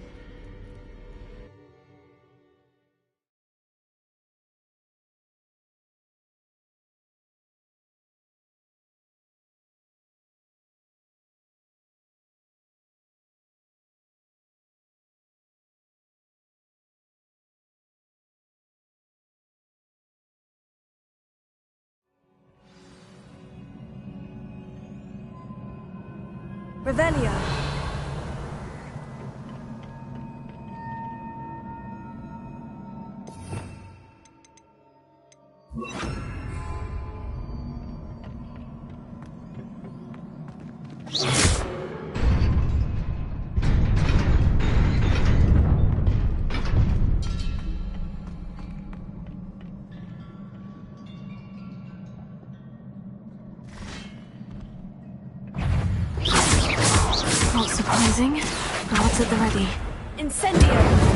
Revelio. Not surprising. What's at the ready? Incendio!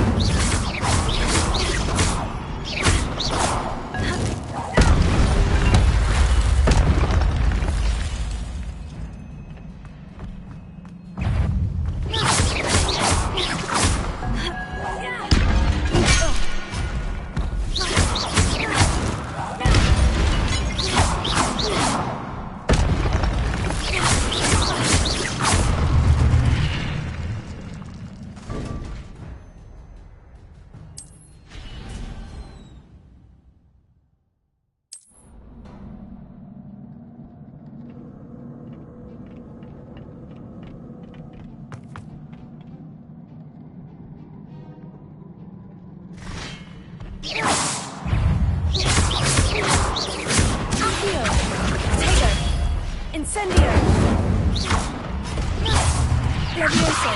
Levioso.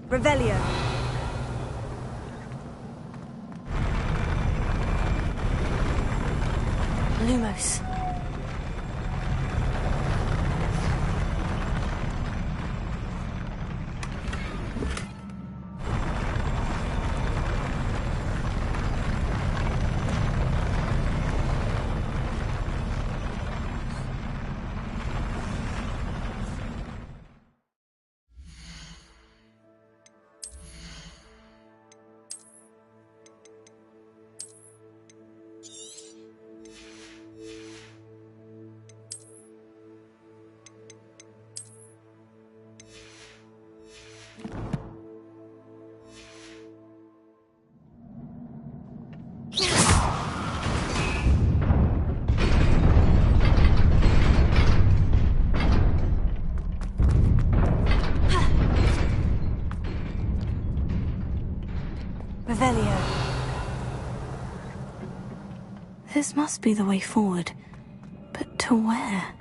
Revelio. Lumos. Revelio. This must be the way forward. But to where?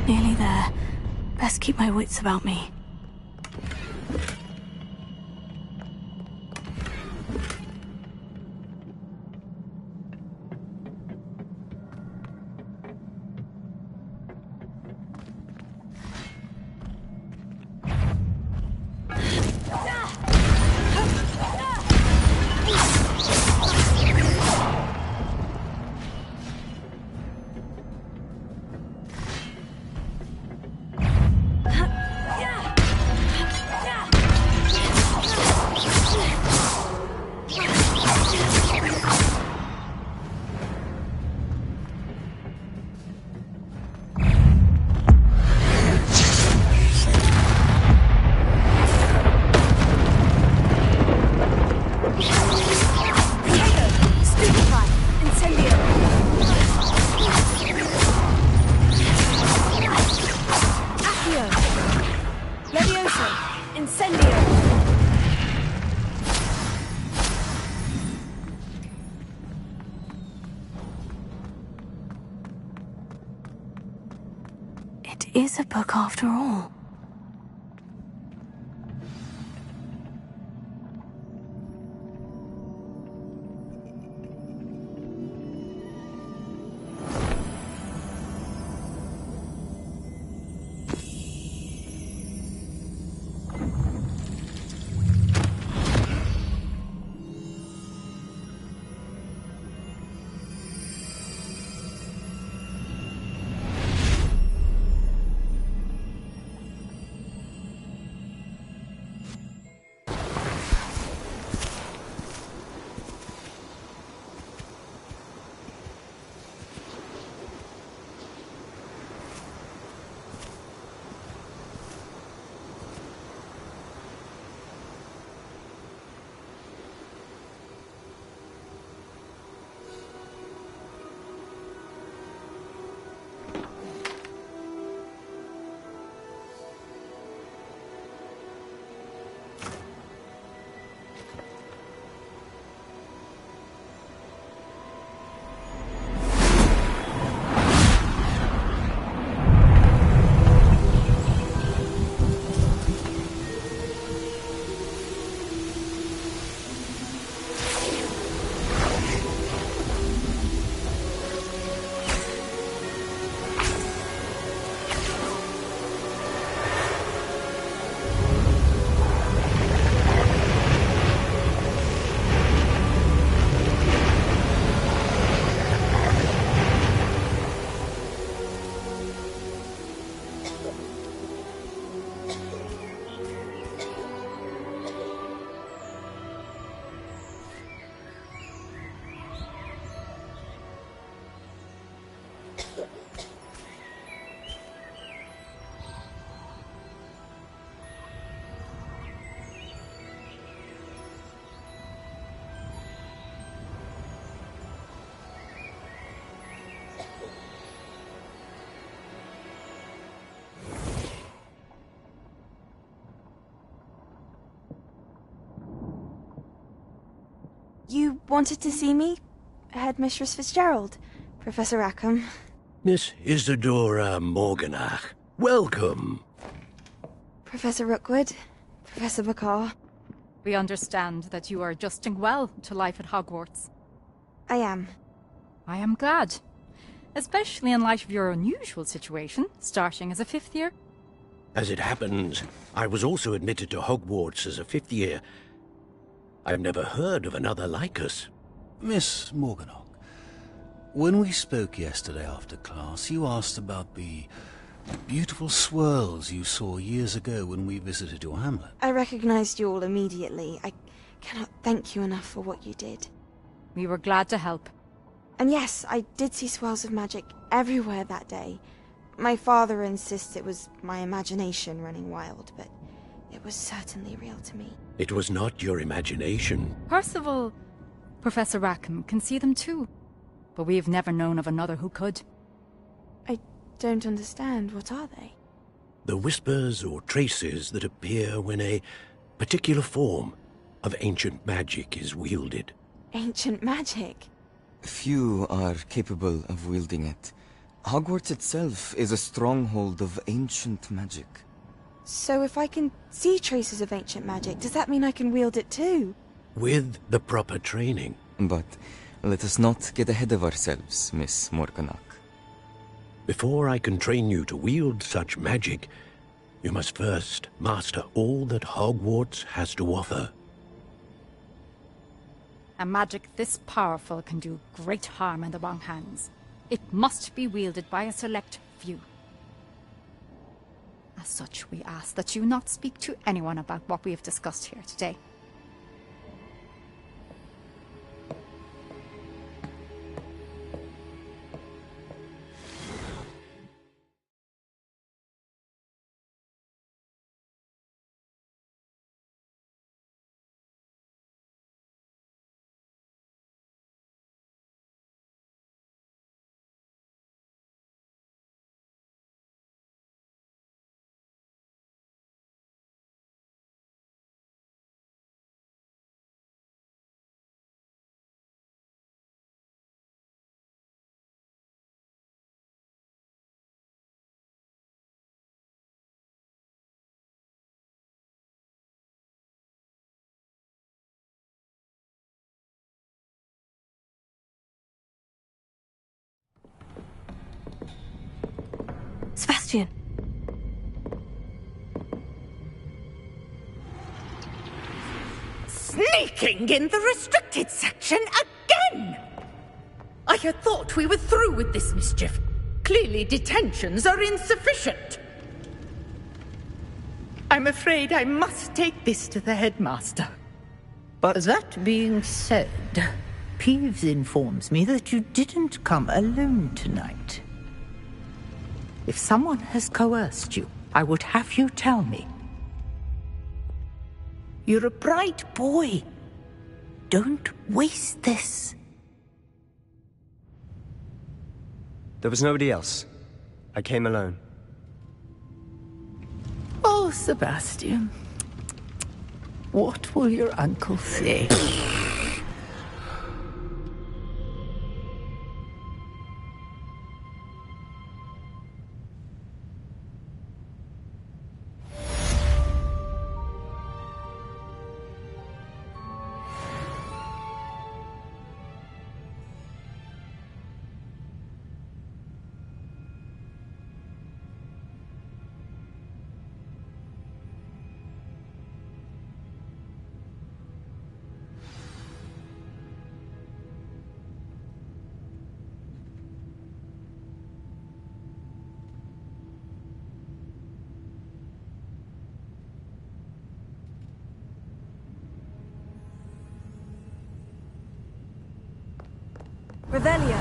Nearly there. Best keep my wits about me. It is a book after all. You wanted to see me? Headmistress Fitzgerald, Professor Rackham. Miss Isadora Morganach, welcome. Professor Rookwood, Professor Bakar. We understand that you are adjusting well to life at Hogwarts. I am. I am glad. Especially in light of your unusual situation, starting as a 5th year. As it happens, I was also admitted to Hogwarts as a 5th year. I've never heard of another like us. Miss Morganach, when we spoke yesterday after class, you asked about the beautiful swirls you saw years ago when we visited your hamlet. I recognized you all immediately. I cannot thank you enough for what you did. We were glad to help. And yes, I did see swirls of magic everywhere that day. My father insists it was my imagination running wild, but it was certainly real to me. It was not your imagination. Percival, Professor Rackham can see them too. But we've never known of another who could. I don't understand. What are they? The whispers or traces that appear when a particular form of ancient magic is wielded. Ancient magic? Few are capable of wielding it. Hogwarts itself is a stronghold of ancient magic. So if I can see traces of ancient magic, does that mean I can wield it too? With the proper training. But let us not get ahead of ourselves, Miss Morganach. Before I can train you to wield such magic, you must first master all that Hogwarts has to offer. A magic this powerful can do great harm in the wrong hands. It must be wielded by a select few. As such, we ask that you not speak to anyone about what we have discussed here today. Sebastian! Sneaking in the restricted section again! I had thought we were through with this mischief. Clearly detentions are insufficient. I'm afraid I must take this to the headmaster. But that being said, Peeves informs me that you didn't come alone tonight. If someone has coerced you, I would have you tell me. You're a bright boy. Don't waste this. There was nobody else. I came alone. Oh, Sebastian. What will your uncle say? Revelio.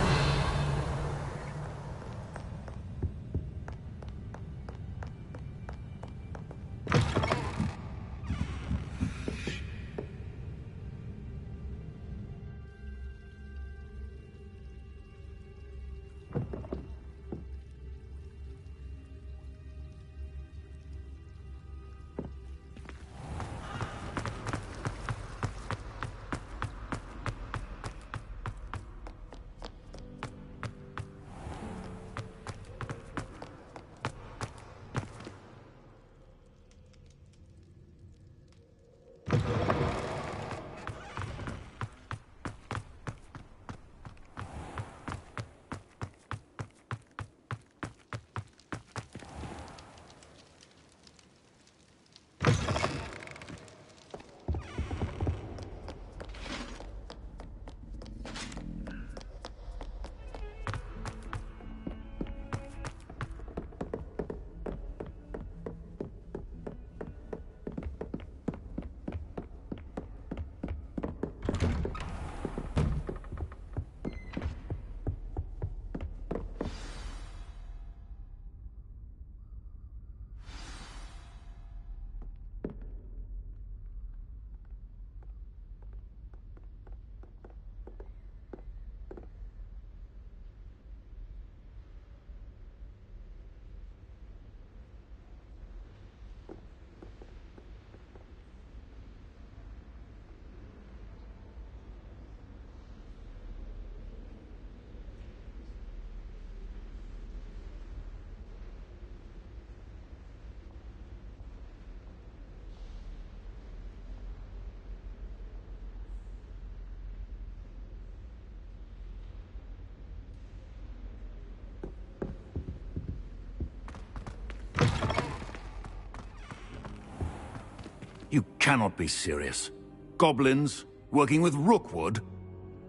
You cannot be serious. Goblins working with Rookwood?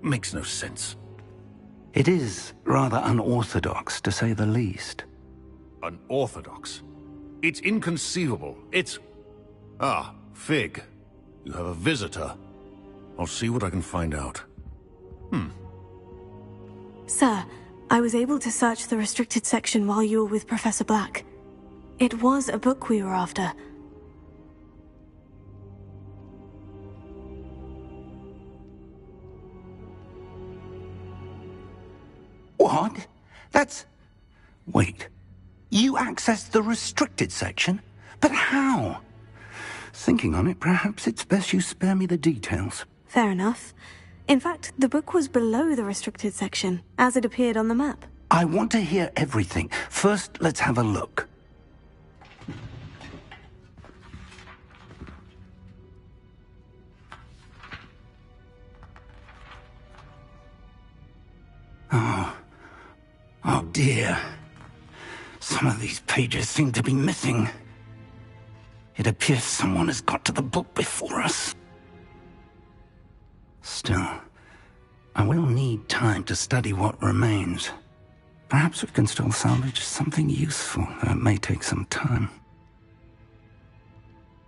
Makes no sense. It is rather unorthodox, to say the least. Unorthodox? It's inconceivable. It's... Ah, Fig. You have a visitor. I'll see what I can find out. Sir, I was able to search the restricted section while you were with Professor Black. It was a book we were after. What? That's... Wait. You accessed the restricted section? But how? Thinking on it, perhaps it's best you spare me the details. Fair enough. In fact, the book was below the restricted section, as it appeared on the map. I want to hear everything. First, let's have a look. Oh dear. Some of these pages seem to be missing. It appears someone has got to the book before us. Still, I will need time to study what remains. Perhaps we can still salvage something useful, though it may take some time.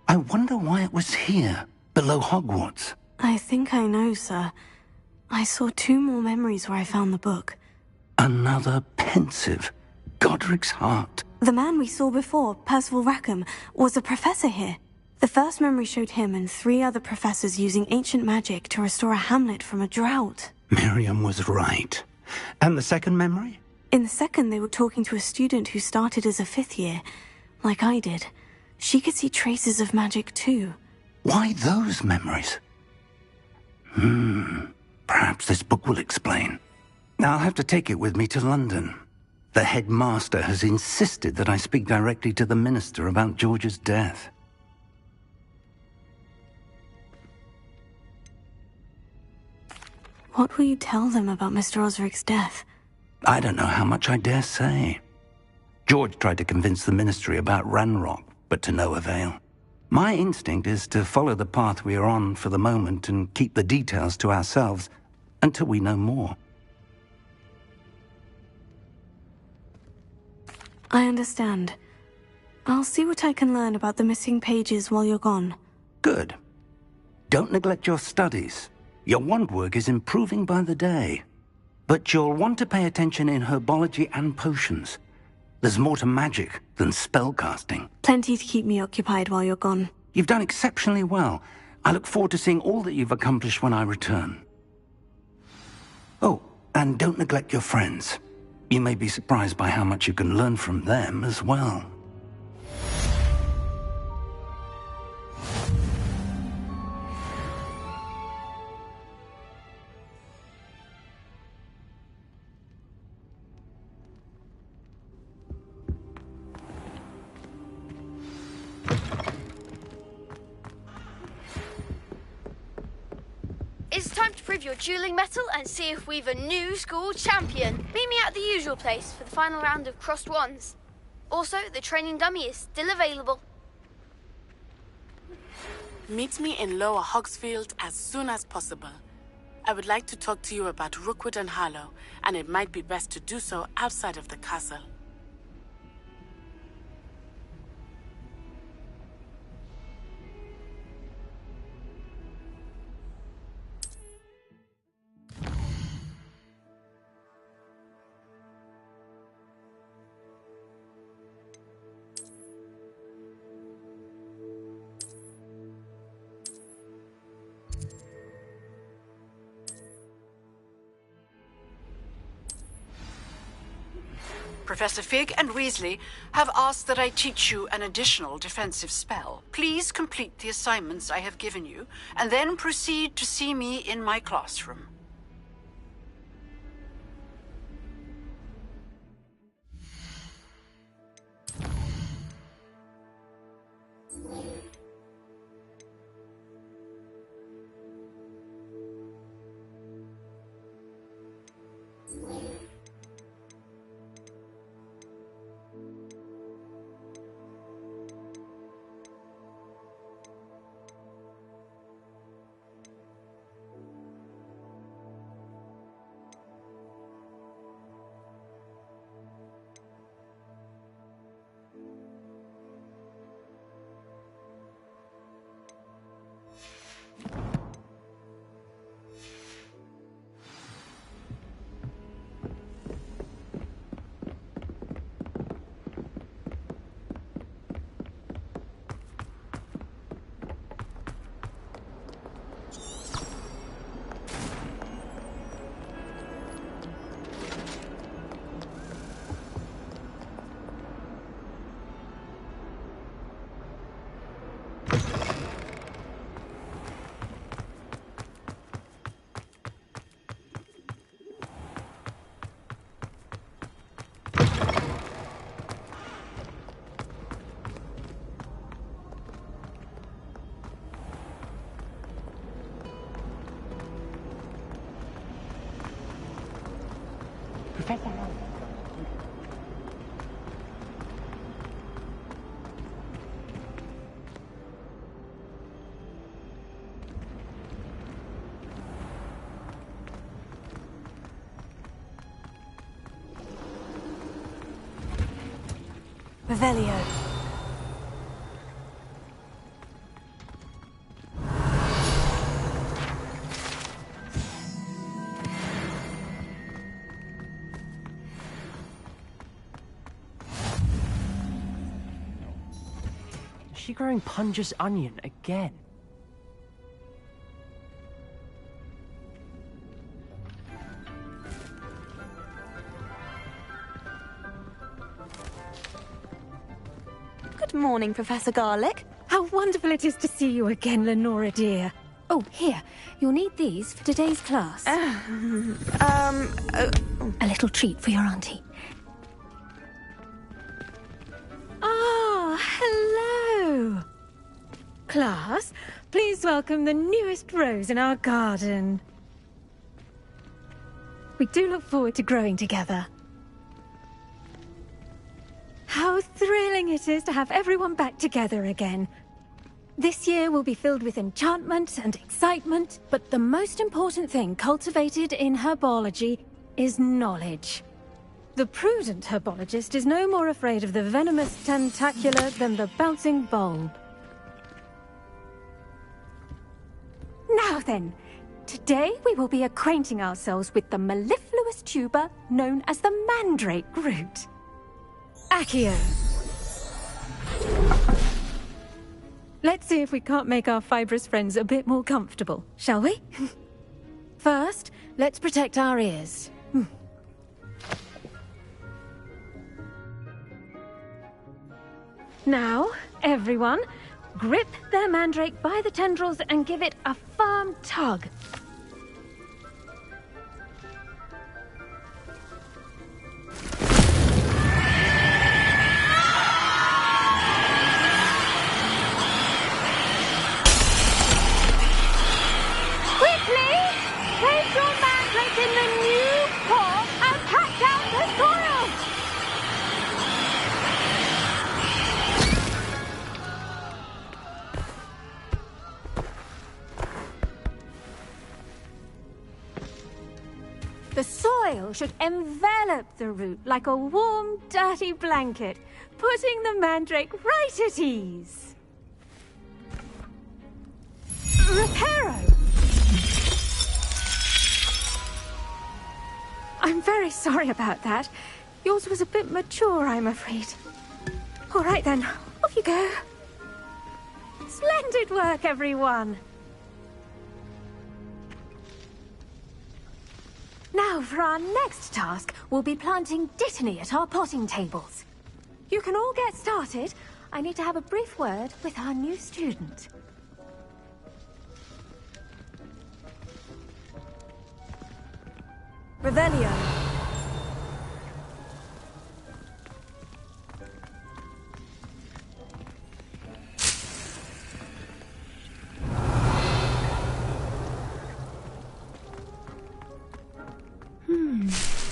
I wonder why it was here, below Hogwarts. I think I know, sir. I saw 2 more memories where I found the book. Another pensive. Godric's heart. The man we saw before, Percival Rackham, was a professor here. The first memory showed him and 3 other professors using ancient magic to restore a hamlet from a drought. Miriam was right. And the second memory? In the second, they were talking to a student who started as a 5th year, like I did. She could see traces of magic too. Why those memories? Perhaps this book will explain. I'll have to take it with me to London. The headmaster has insisted that I speak directly to the minister about George's death. What will you tell them about Mr. Osric's death? I don't know how much I dare say. George tried to convince the ministry about Ranrock, but to no avail. My instinct is to follow the path we are on for the moment and keep the details to ourselves until we know more. I understand. I'll see what I can learn about the missing pages while you're gone. Good. Don't neglect your studies. Your wand work is improving by the day. But you'll want to pay attention in herbology and potions. There's more to magic than spellcasting. Plenty to keep me occupied while you're gone. You've done exceptionally well. I look forward to seeing all that you've accomplished when I return. Oh, and don't neglect your friends. You may be surprised by how much you can learn from them as well. It's time to prove your dueling mettle and see if we've a new school champion. Meet me at the usual place for the final round of crossed wands. Also, the training dummy is still available. Meet me in Lower Hogsfield as soon as possible. I would like to talk to you about Rookwood and Harlow, and it might be best to do so outside of the castle. Professor Fig and Weasley have asked that I teach you an additional defensive spell. Please complete the assignments I have given you, and then proceed to see me in my classroom. Revelio. Is she growing Punja's onion again? Good morning, Professor Garlick. How wonderful it is to see you again, Lenora dear. Oh, here. You'll need these for today's class. A little treat for your auntie. Ah, hello. Class, please welcome the newest rose in our garden. We do look forward to growing together. How thrilling it is to have everyone back together again. This year will be filled with enchantment and excitement, but the most important thing cultivated in herbology is knowledge. The prudent herbologist is no more afraid of the venomous tentacula than the bouncing bulb. Now then, today we will be acquainting ourselves with the mellifluous tuber known as the mandrake root. Accio. Let's see if we can't make our fibrous friends a bit more comfortable, shall we? First, let's protect our ears. Now, everyone, grip their mandrake by the tendrils and give it a firm tug. Place your mandrake in the new pot and pack down the soil! The soil should envelop the root like a warm, dirty blanket, putting the mandrake right at ease. Reparo! I'm very sorry about that. Yours was a bit mature, I'm afraid. All right then, off you go. Splendid work, everyone. Now, for our next task, we'll be planting Dittany at our potting tables. You can all get started. I need to have a brief word with our new student. Revelio.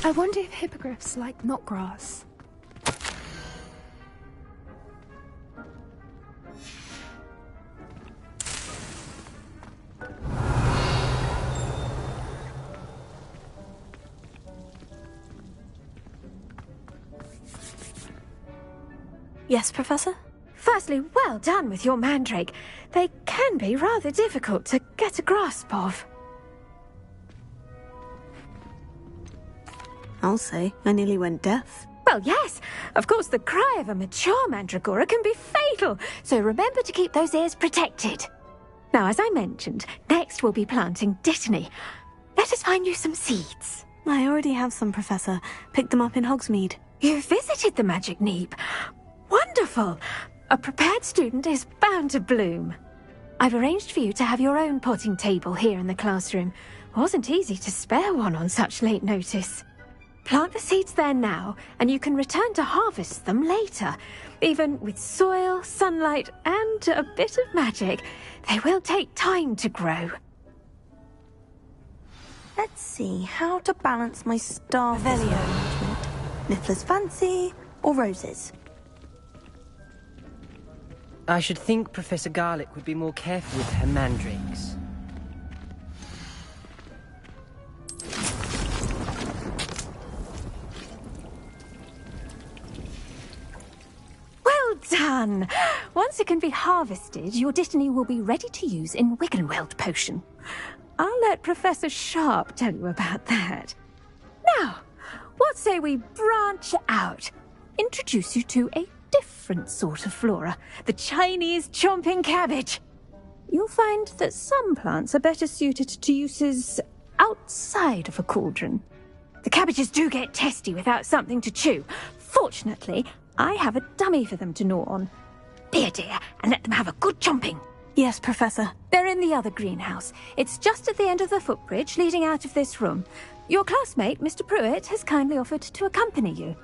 I wonder if hippogriffs like knotgrass. Yes, Professor? Firstly, well done with your mandrake. They can be rather difficult to get a grasp of. I'll say, I nearly went deaf. Well, yes. Of course, the cry of a mature mandragora can be fatal, so remember to keep those ears protected. Now, as I mentioned, next we'll be planting Dittany. Let us find you some seeds. I already have some, Professor. Picked them up in Hogsmeade. You visited the Magic Neep. Wonderful! A prepared student is bound to bloom. I've arranged for you to have your own potting table here in the classroom. Wasn't easy to spare one on such late notice. Plant the seeds there now, and you can return to harvest them later. Even with soil, sunlight, and a bit of magic, they will take time to grow. Let's see, how to balance my starfish arrangement. Niffler's fancy or roses? I should think Professor Garlick would be more careful with her mandrakes. fun. Once it can be harvested, your Dittany will be ready to use in Wiggenweld potion. I'll let Professor Sharp tell you about that. Now, what say we branch out? Introduce you to a different sort of flora, the Chinese chomping cabbage. You'll find that some plants are better suited to uses outside of a cauldron. The cabbages do get testy without something to chew. Fortunately, I have a dummy for them to gnaw on. Be a dear and let them have a good chomping. Yes, Professor. They're in the other greenhouse. It's just at the end of the footbridge leading out of this room. Your classmate, Mr. Pruitt, has kindly offered to accompany you.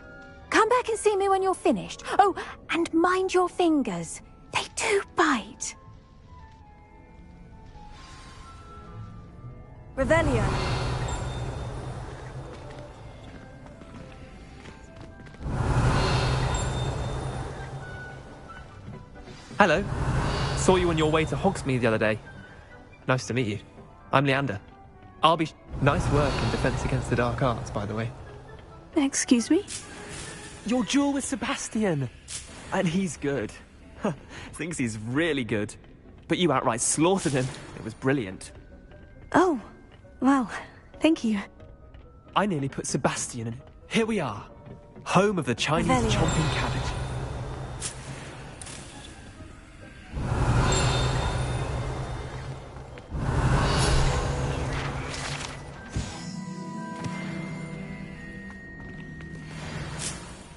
Come back and see me when you're finished. Oh, and mind your fingers. They do bite. Revelio. Hello. Saw you on your way to Hogsmeade the other day. Nice to meet you. I'm Leander. I'll be... Nice work in Defense Against the Dark Arts, by the way. Excuse me? Your duel with Sebastian! And he's good. Thinks he's really good. But you outright slaughtered him. It was brilliant. Oh, well, thank you. I nearly put Sebastian in. Here we are. Home of the Chinese chomping cabbage.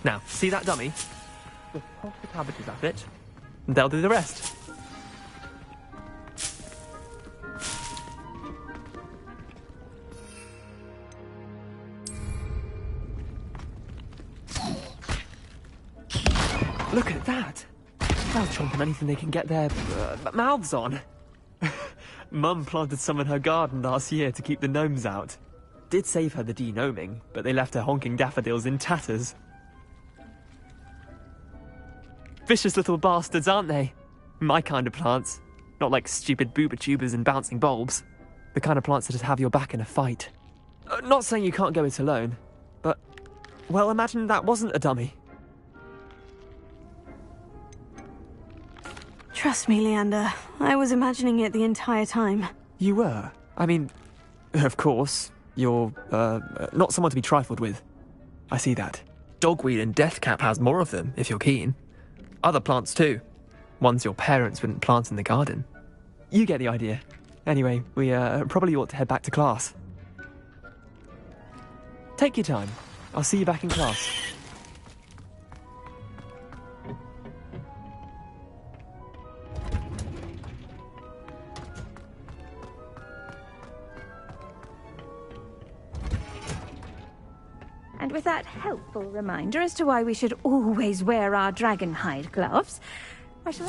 Now, see that dummy? Just toss the cabbages at it, and they'll do the rest. Look at that! They'll chomp on anything they can get their mouths on. Mum planted some in her garden last year to keep the gnomes out. Did save her the de-gnoming, but they left her honking daffodils in tatters. Vicious little bastards, aren't they? My kind of plants. Not like stupid booba tubers and bouncing bulbs. The kind of plants that just have your back in a fight. Not saying you can't go it alone, but... well, imagine that wasn't a dummy. Trust me, Leander. I was imagining it the entire time. You were? I mean, of course, you're, not someone to be trifled with. I see that. Dogweed and deathcap has more of them, if you're keen. Other plants too. Ones your parents wouldn't plant in the garden. You get the idea. Anyway, we probably ought to head back to class. Take your time. I'll see you back in class. And with that helpful reminder as to why we should always wear our dragon hide gloves,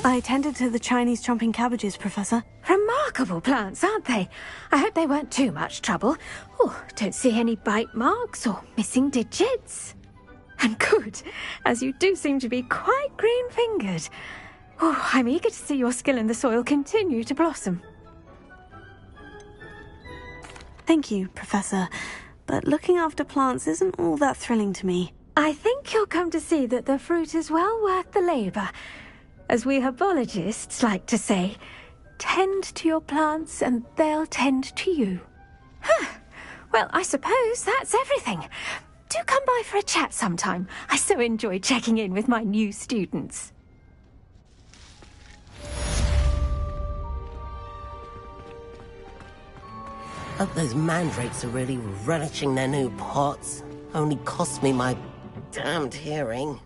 I tended to the Chinese chomping cabbages, Professor. Remarkable plants, aren't they? I hope they weren't too much trouble. Oh, don't see any bite marks or missing digits. And good, as you do seem to be quite green-fingered. Oh, I'm eager to see your skill in the soil continue to blossom. Thank you, Professor. But looking after plants isn't all that thrilling to me. I think you'll come to see that the fruit is well worth the labour. As we herbologists like to say, tend to your plants and they'll tend to you. Huh. Well, I suppose that's everything. Do come by for a chat sometime. I so enjoy checking in with my new students. Hope those mandrakes are really relishing their new pots. Only cost me my damned hearing.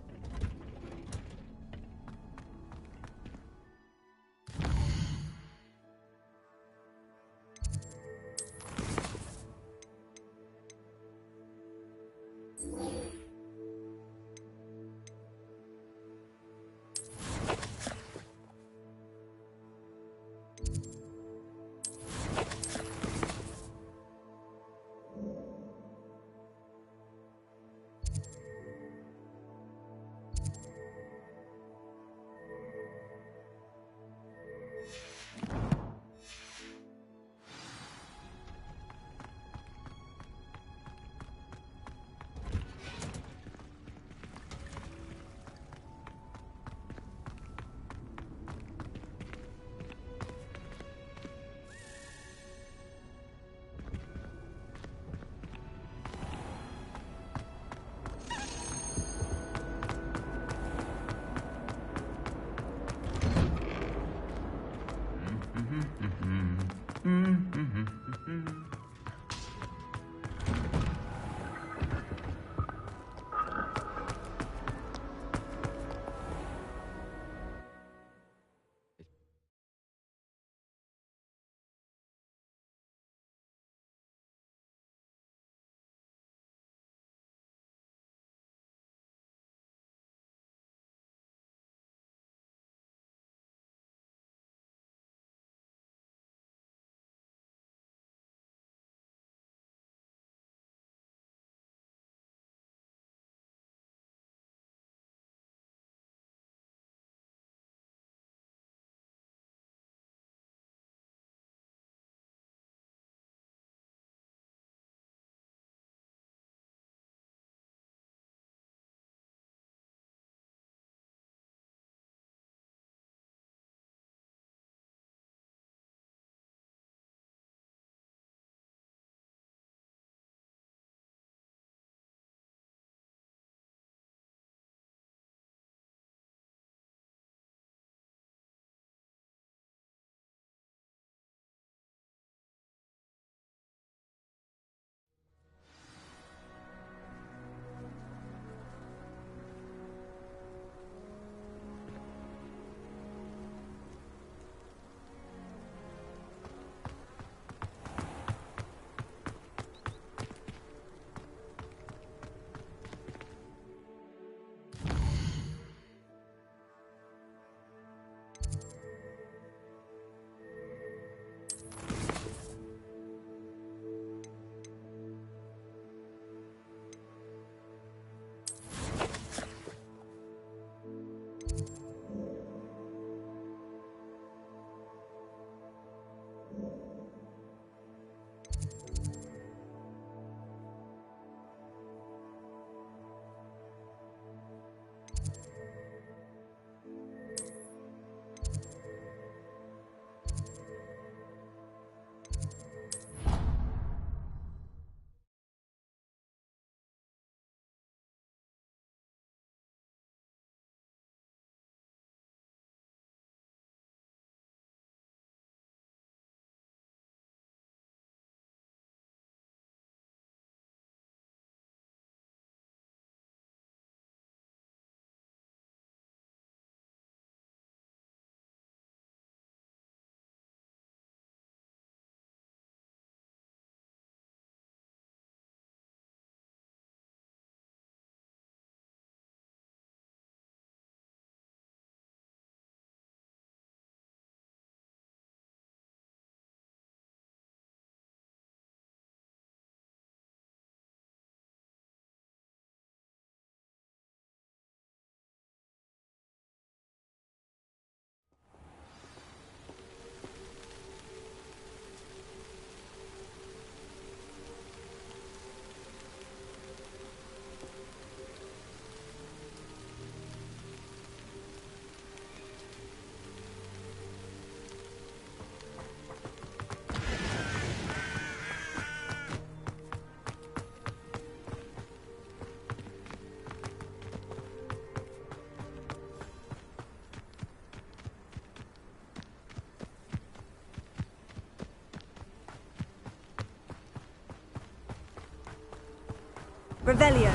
Revelio.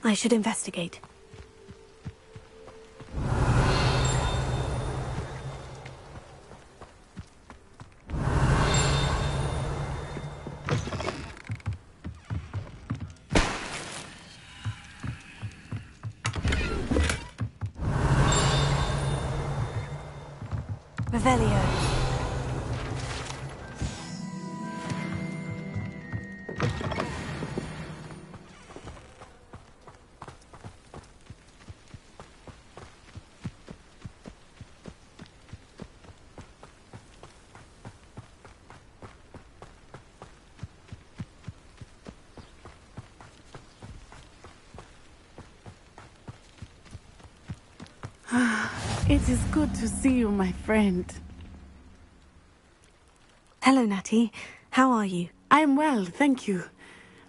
I should investigate. Revelio. It is good to see you, my friend. Hello, Natty. How are you? I'm well, thank you.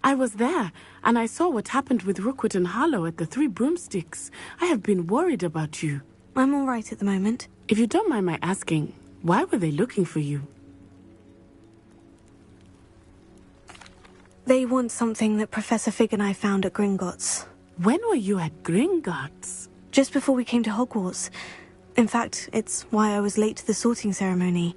I was there, and I saw what happened with Rookwood and Harlow at the Three Broomsticks. I have been worried about you. I'm all right at the moment. If you don't mind my asking, why were they looking for you? They want something that Professor Fig and I found at Gringotts. When were you at Gringotts? Just before we came to Hogwarts. In fact, it's why I was late to the sorting ceremony.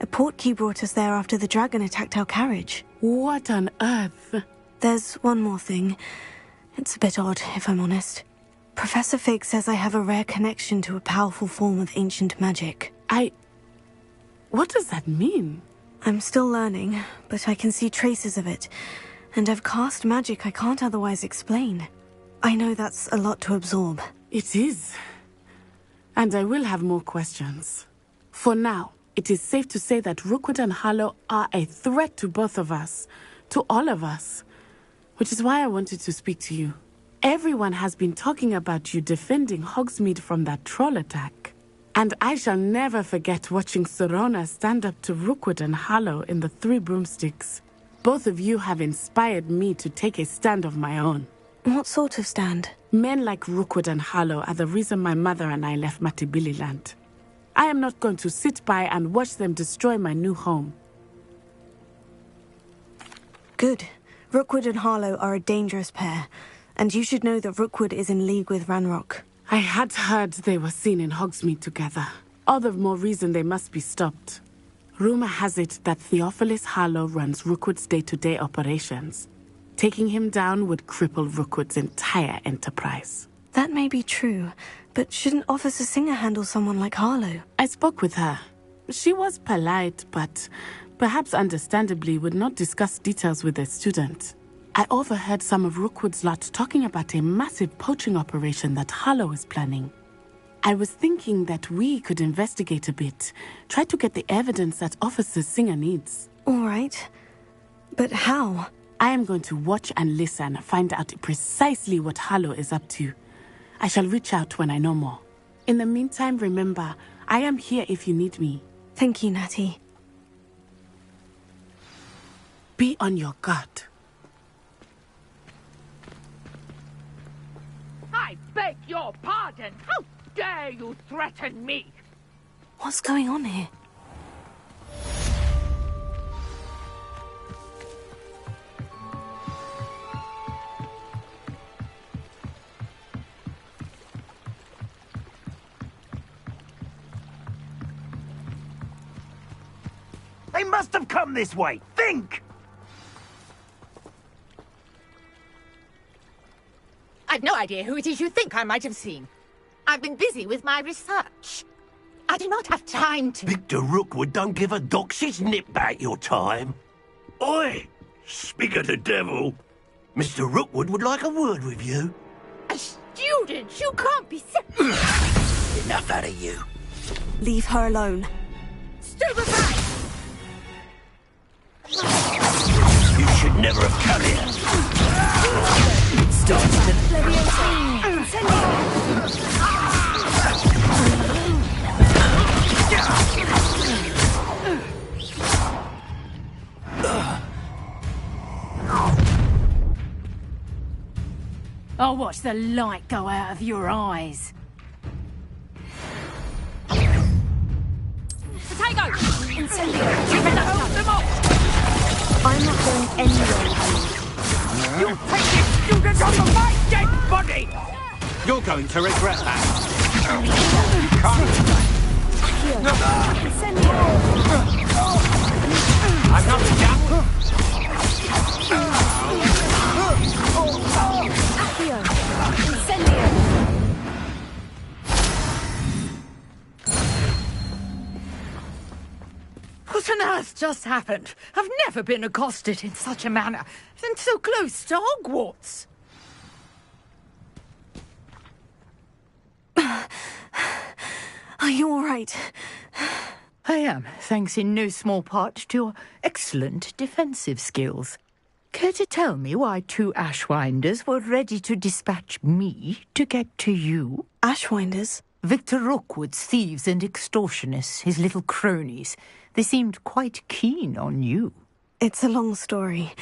A portkey brought us there after the dragon attacked our carriage. What on earth? There's one more thing. It's a bit odd, if I'm honest. Professor Fig says I have a rare connection to a powerful form of ancient magic. What does that mean? I'm still learning, but I can see traces of it. And I've cast magic I can't otherwise explain. I know that's a lot to absorb. It is. And I will have more questions. For now, it is safe to say that Rookwood and Harlow are a threat to both of us. To all of us. Which is why I wanted to speak to you. Everyone has been talking about you defending Hogsmeade from that troll attack. And I shall never forget watching Serona stand up to Rookwood and Harlow in the Three Broomsticks. Both of you have inspired me to take a stand of my own. What sort of stand? Men like Rookwood and Harlow are the reason my mother and I left Matibililand. I am not going to sit by and watch them destroy my new home. Good. Rookwood and Harlow are a dangerous pair, and you should know that Rookwood is in league with Ranrock. I had heard they were seen in Hogsmeade together. All the more reason they must be stopped. Rumor has it that Theophilus Harlow runs Rookwood's day-to-day operations. Taking him down would cripple Rookwood's entire enterprise. That may be true, but shouldn't Officer Singer handle someone like Harlow? I spoke with her. She was polite, but perhaps understandably would not discuss details with a student. I overheard some of Rookwood's lot talking about a massive poaching operation that Harlow is planning. I was thinking that we could investigate a bit, try to get the evidence that Officer Singer needs. All right. But how? I am going to watch and listen, find out precisely what Harlow is up to. I shall reach out when I know more. In the meantime, remember, I am here if you need me. Thank you, Natty. Be on your guard. I beg your pardon. How dare you threaten me? What's going on here? They must have come this way. Think! I've no idea who it is you think I might have seen. I've been busy with my research. I do not have time to... Victor Rookwood don't give a doxy's nip back your time. Oi! Speak of the devil. Mr. Rookwood would like a word with you. A student? You can't be... Enough out of you. Leave her alone. Stupefy! You should never have come here. Stop it. I'll watch the light go out of your eyes. I'm not going anywhere. You take this student off of my dead body! You're going to regret that. I'm not done. What on earth just happened? I've never been accosted in such a manner, and so close to Hogwarts. Are you all right? I am, thanks in no small part to your excellent defensive skills. Care to tell me why 2 Ashwinders were ready to dispatch me to get to you? Ashwinders? Victor Rookwood's thieves and extortionists, his little cronies. They seemed quite keen on you. It's a long story,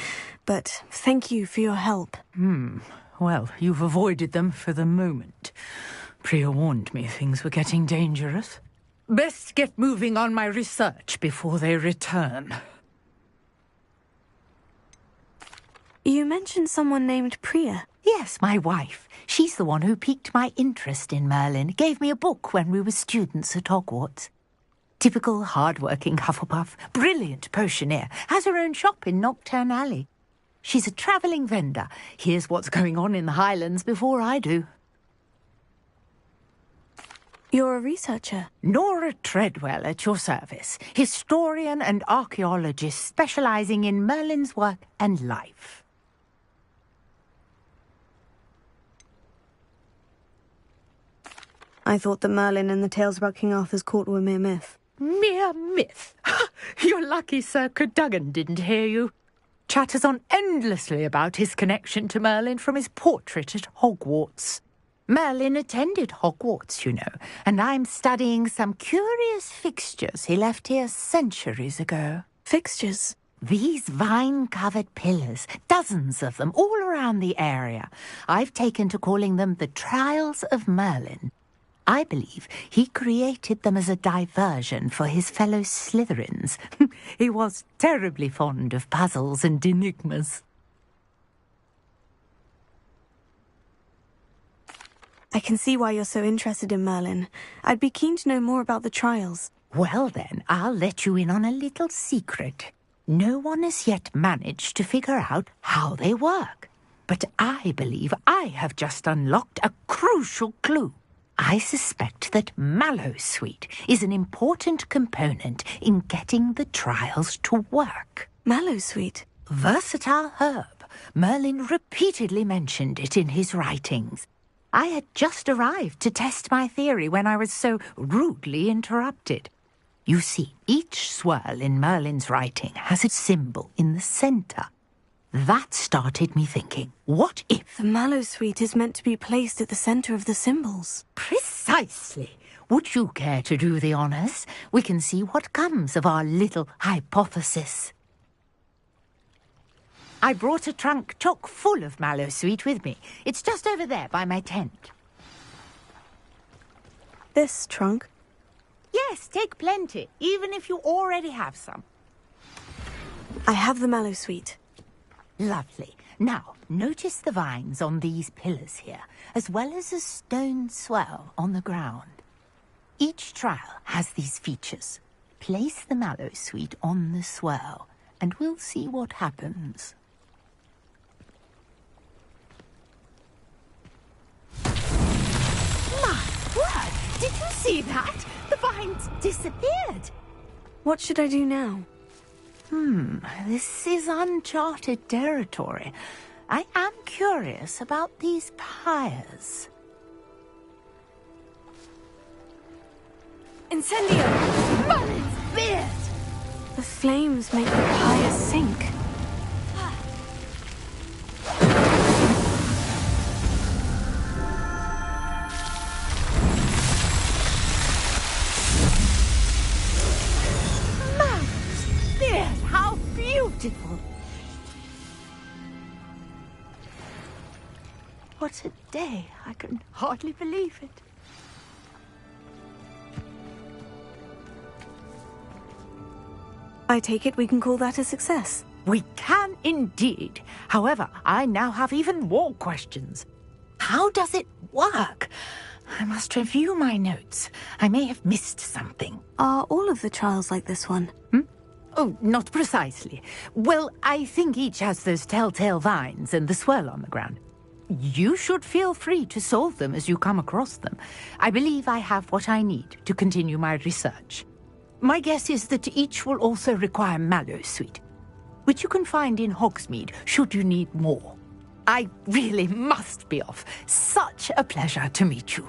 but thank you for your help. Well, you've avoided them for the moment. Priya warned me things were getting dangerous. Best get moving on my research before they return. You mentioned someone named Priya. Yes, my wife. She's the one who piqued my interest in Merlin. Gave me a book when we were students at Hogwarts. Typical hard-working Hufflepuff, brilliant potioneer, has her own shop in Nocturne Alley. She's a travelling vendor. Hears what's going on in the Highlands before I do. You're a researcher? Nora Treadwell at your service. Historian and archaeologist specialising in Merlin's work and life. I thought that Merlin and the tales about King Arthur's court were mere myth. Mere myth? You're lucky Sir Cadogan didn't hear you. Chatters on endlessly about his connection to Merlin from his portrait at Hogwarts. Merlin attended Hogwarts, you know, and I'm studying some curious fixtures he left here centuries ago. Fixtures? These vine-covered pillars, dozens of them, all around the area. I've taken to calling them the Trials of Merlin. I believe he created them as a diversion for his fellow Slytherins. He was terribly fond of puzzles and enigmas. I can see why you're so interested in Merlin. I'd be keen to know more about the trials. Well then, I'll let you in on a little secret. No one has yet managed to figure out how they work. But I believe I have just unlocked a crucial clue. I suspect that Mallowsweet is an important component in getting the trials to work. Mallowsweet? Versatile herb. Merlin repeatedly mentioned it in his writings. I had just arrived to test my theory when I was so rudely interrupted. You see, each swirl in Merlin's writing has a symbol in the centre. That started me thinking, what if... The Mallowsweet is meant to be placed at the centre of the symbols. Precisely. Would you care to do the honours? We can see what comes of our little hypothesis. I brought a trunk chock full of Mallowsweet with me. It's just over there by my tent. This trunk? Yes, take plenty, even if you already have some. I have the Mallowsweet. Lovely. Now, notice the vines on these pillars here, as well as a stone swell on the ground. Each trial has these features. Place the Mallowsweet on the swell, and we'll see what happens. My word! Did you see that? The vines disappeared. What should I do now? This is uncharted territory. I am curious about these pyres. Incendio! Merlin's beard! The flames make the pyres sink. How beautiful! What a day! I can hardly believe it. I take it we can call that a success. We can indeed. However, I now have even more questions. How does it work? I must review my notes. I may have missed something. Are all of the trials like this one? Oh, not precisely. Well, I think each has those telltale vines and the swirl on the ground. You should feel free to solve them as you come across them. I believe I have what I need to continue my research. My guess is that each will also require mallowsweet, which you can find in Hogsmeade should you need more. I really must be off. Such a pleasure to meet you.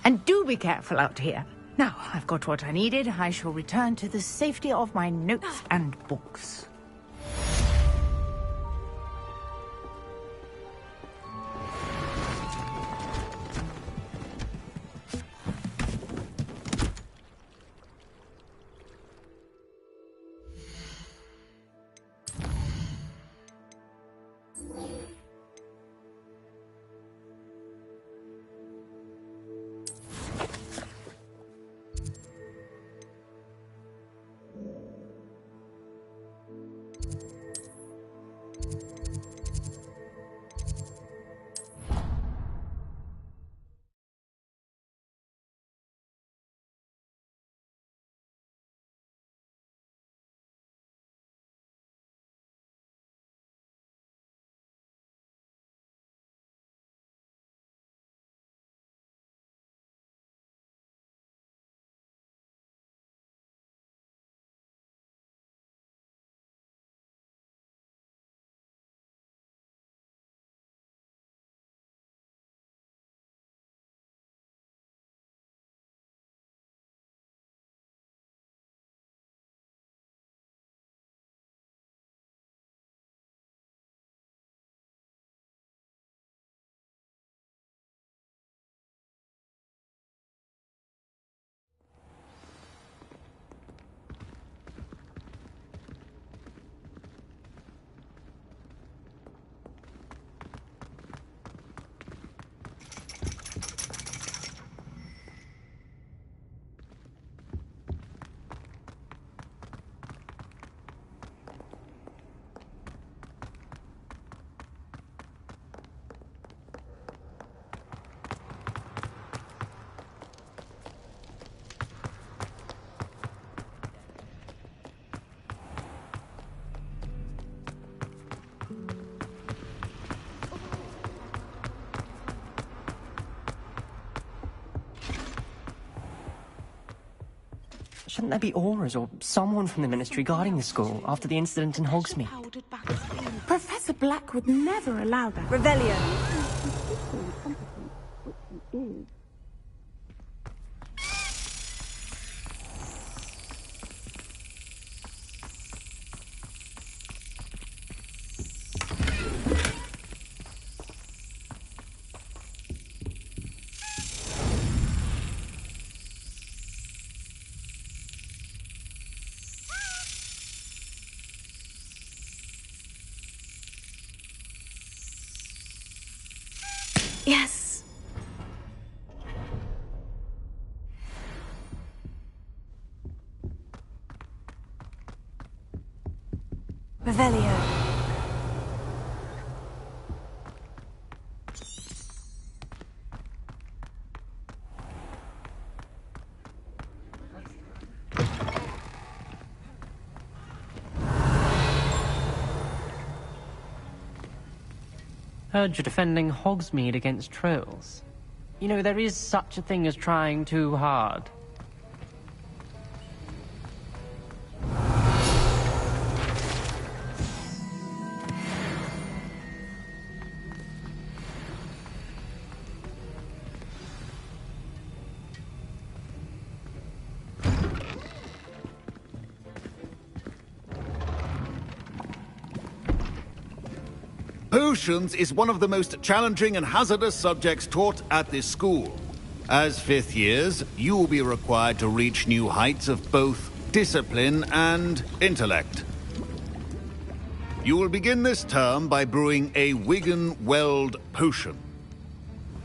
And do be careful out here. Now, I've got what I needed. I shall return to the safety of my notes and books. Shouldn't there be Aurors or someone from the Ministry guarding the school after the incident in Hogsmeade? Professor Black would never allow that. Revelio. Yes. Revelio. Heard you're defending Hogsmeade against trolls. You know, there is such a thing as trying too hard. Potions is one of the most challenging and hazardous subjects taught at this school. As fifth years, you will be required to reach new heights of both discipline and intellect. You will begin this term by brewing a Wigan Weld potion.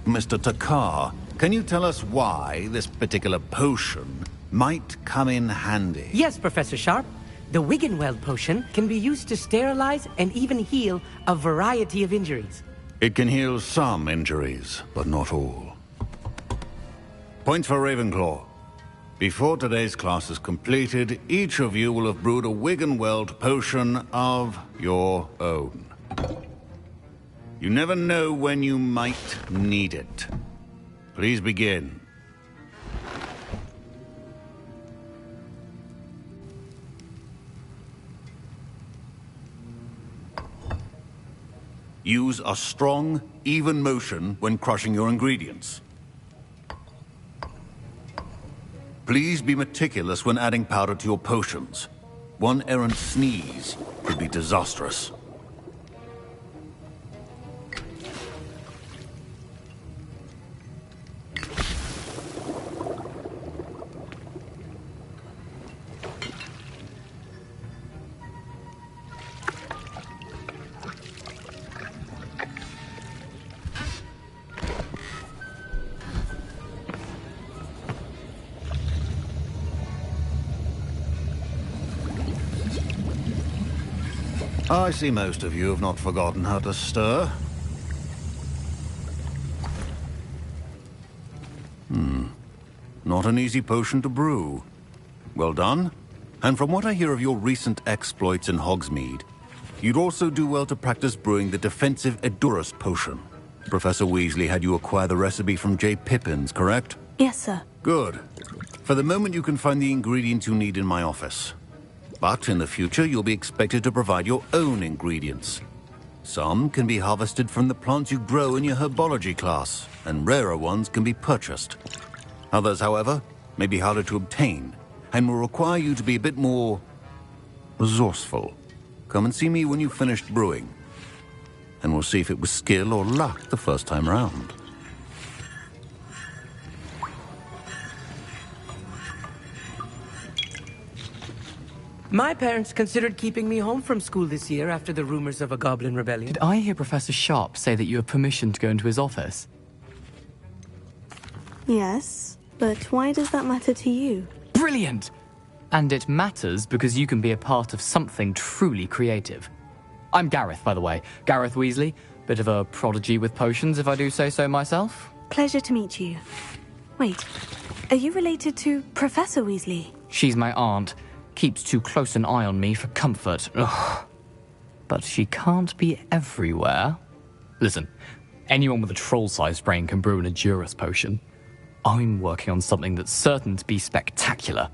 Mr. Takar, can you tell us why this particular potion might come in handy. Yes, Professor Sharp. The Wiggenweld potion can be used to sterilize and even heal a variety of injuries. It can heal some injuries, but not all. Points for Ravenclaw. Before today's class is completed, each of you will have brewed a Wiggenweld potion of your own. You never know when you might need it. Please begin. Use a strong, even motion when crushing your ingredients. Please be meticulous when adding powder to your potions. One errant sneeze could be disastrous. I see most of you have not forgotten how to stir. Not an easy potion to brew. Well done. And from what I hear of your recent exploits in Hogsmeade, you'd also do well to practice brewing the defensive Edurus potion. Professor Weasley had you acquire the recipe from J. Pippins, correct? Yes, sir. Good. For the moment, you can find the ingredients you need in my office. But in the future, you'll be expected to provide your own ingredients. Some can be harvested from the plants you grow in your herbology class, and rarer ones can be purchased. Others, however, may be harder to obtain, and will require you to be a bit more resourceful. Come and see me when you've finished brewing, and we'll see if it was skill or luck the first time round. My parents considered keeping me home from school this year after the rumors of a goblin rebellion. Did I hear Professor Sharp say that you have permission to go into his office? Yes, but why does that matter to you? Brilliant! And it matters because you can be a part of something truly creative. I'm Gareth, by the way. Gareth Weasley. Bit of a prodigy with potions, if I do say so myself. Pleasure to meet you. Wait, are you related to Professor Weasley? She's my aunt. Keeps too close an eye on me for comfort. Ugh. But she can't be everywhere. Listen, anyone with a troll-sized brain can brew an Edurus potion. I'm working on something that's certain to be spectacular.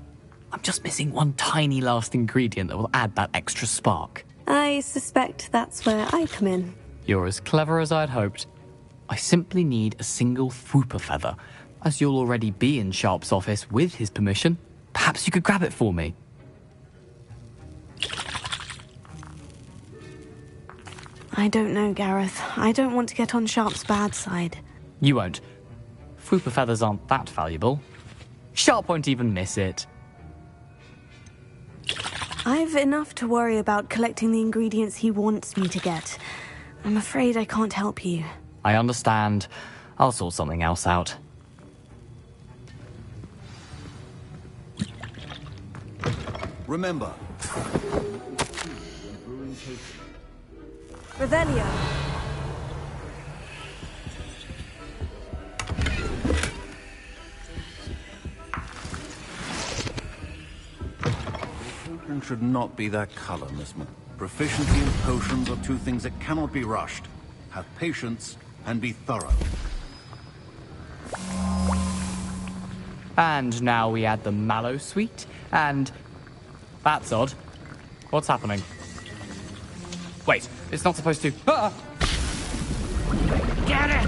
I'm just missing one tiny last ingredient that will add that extra spark. I suspect that's where I come in. You're as clever as I'd hoped. I simply need a single Fwooper feather. As you'll already be in Sharp's office with his permission, perhaps you could grab it for me. I don't know, Gareth. I don't want to get on Sharp's bad side. You won't. Fwooper feathers aren't that valuable. Sharp won't even miss it. I've enough to worry about collecting the ingredients he wants me to get. I'm afraid I can't help you. I understand. I'll sort something else out. Remember. Revelio. Potion should not be that color, Miss Mc. Proficiency and potions are two things that cannot be rushed. Have patience and be thorough. And now we add the mallow sweet, and... That's odd. What's happening? Wait, it's not supposed to... Ah! Get it!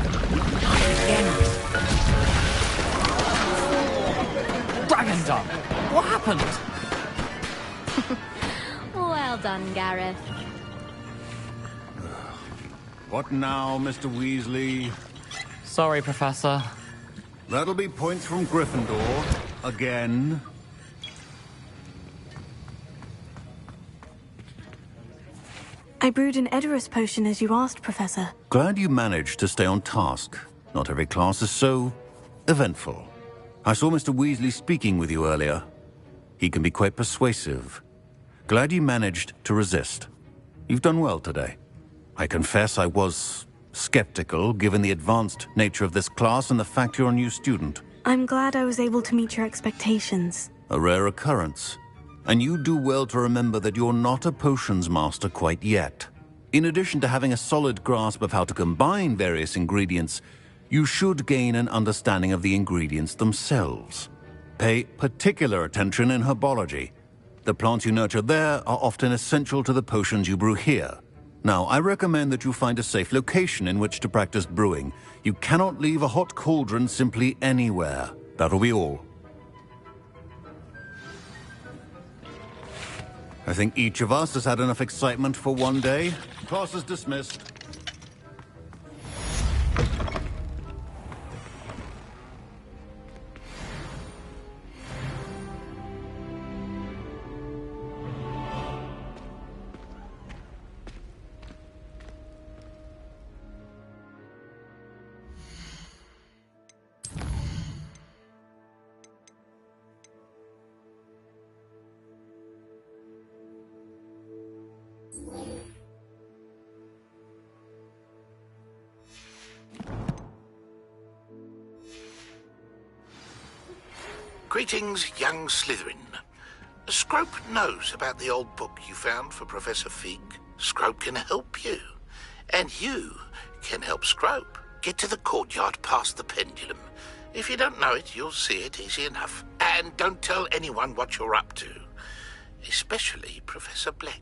Dragon Duck! What happened? Well done, Gareth. What now, Mr. Weasley? Sorry, Professor. That'll be points from Gryffindor. Again. I brewed an Edurus potion as you asked, Professor. Glad you managed to stay on task. Not every class is so eventful. I saw Mr. Weasley speaking with you earlier. He can be quite persuasive. Glad you managed to resist. You've done well today. I confess I was skeptical, given the advanced nature of this class and the fact you're a new student. I'm glad I was able to meet your expectations. A rare occurrence. And you do well to remember that you're not a potions master quite yet. In addition to having a solid grasp of how to combine various ingredients, you should gain an understanding of the ingredients themselves. Pay particular attention in herbology. The plants you nurture there are often essential to the potions you brew here. Now, I recommend that you find a safe location in which to practice brewing. You cannot leave a hot cauldron simply anywhere. That'll be all. I think each of us has had enough excitement for one day. Class is dismissed. Greetings, young Slytherin. Scrope knows about the old book you found for Professor Fig. Scrope can help you. And you can help Scrope. Get to the courtyard past the pendulum. If you don't know it, you'll see it easy enough. And don't tell anyone what you're up to. Especially Professor Black.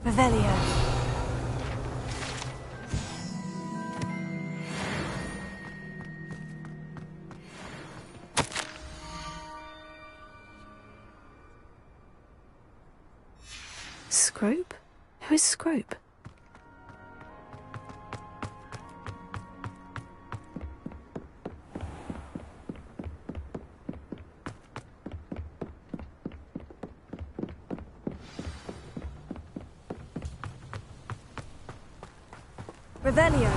Revelio. Scrope? Who is Scrope? Revelio.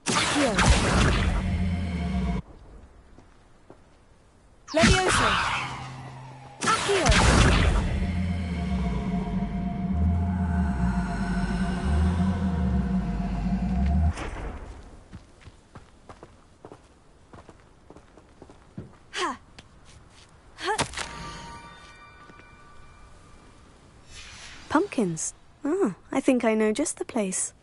Accio. Levioso. Accio. Pumpkins. Ah, I think I know just the place.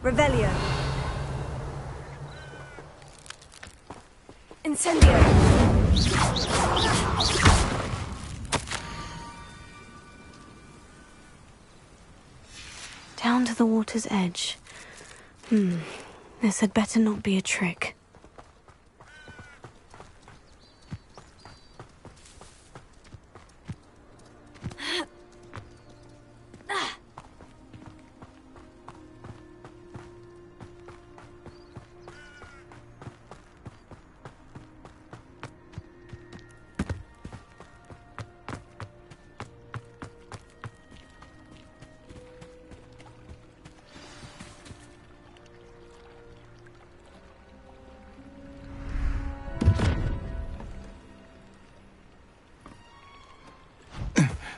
Revelio. Incendio. Down to the water's edge. This had better not be a trick.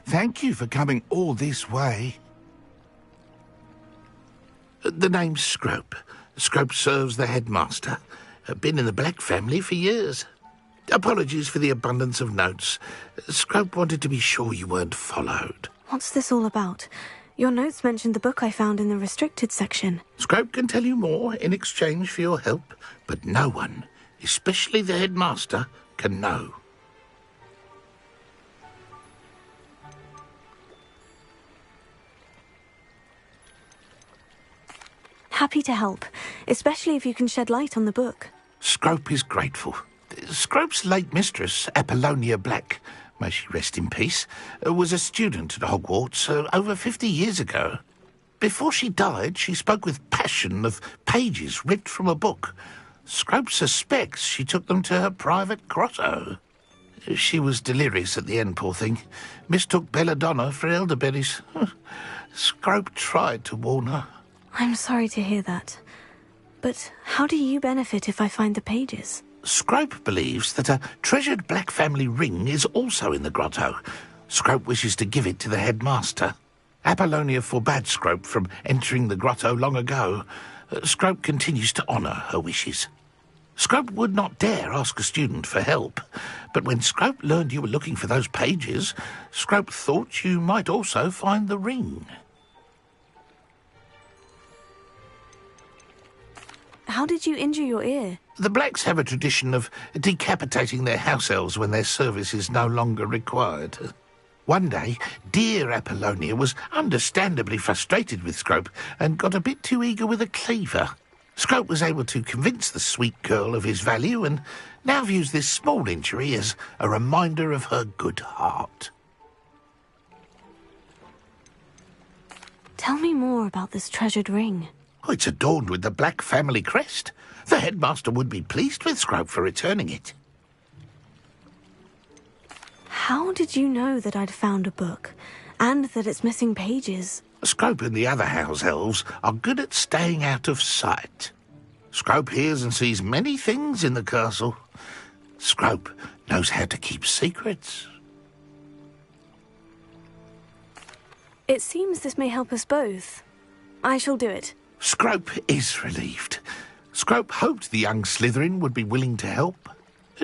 Thank you for coming all this way. The name's Scrope. Scrope serves the headmaster. Been in the Black family for years. Apologies for the abundance of notes. Scrope wanted to be sure you weren't followed. What's this all about? Your notes mentioned the book I found in the restricted section. Scrope can tell you more in exchange for your help, but no one, especially the headmaster, can know. Happy to help, especially if you can shed light on the book. Scrope is grateful. Scrope's late mistress, Apollonia Black, may she rest in peace, was a student at Hogwarts over 50 years ago. Before she died, she spoke with passion of pages ripped from a book. Scrope suspects she took them to her private grotto. She was delirious at the end, poor thing. Mistook belladonna for elderberries. Scrope tried to warn her. I'm sorry to hear that. But how do you benefit if I find the pages? Scrope believes that a treasured Black family ring is also in the grotto. Scrope wishes to give it to the headmaster. Apollonia forbade Scrope from entering the grotto long ago. Scrope continues to honour her wishes. Scrope would not dare ask a student for help, but when Scrope learned you were looking for those pages, Scrope thought you might also find the ring. How did you injure your ear? The Blacks have a tradition of decapitating their house elves when their service is no longer required. One day, dear Apollonia was understandably frustrated with Scrope and got a bit too eager with a cleaver. Scrope was able to convince the sweet girl of his value and now views this small injury as a reminder of her good heart. Tell me more about this treasured ring. Oh, it's adorned with the Black family crest. The headmaster would be pleased with Scrope for returning it. How did you know that I'd found a book, and that it's missing pages? Scrope and the other house elves are good at staying out of sight. Scrope hears and sees many things in the castle. Scrope knows how to keep secrets. It seems this may help us both. I shall do it. Scrope is relieved. Scrope hoped the young Slytherin would be willing to help.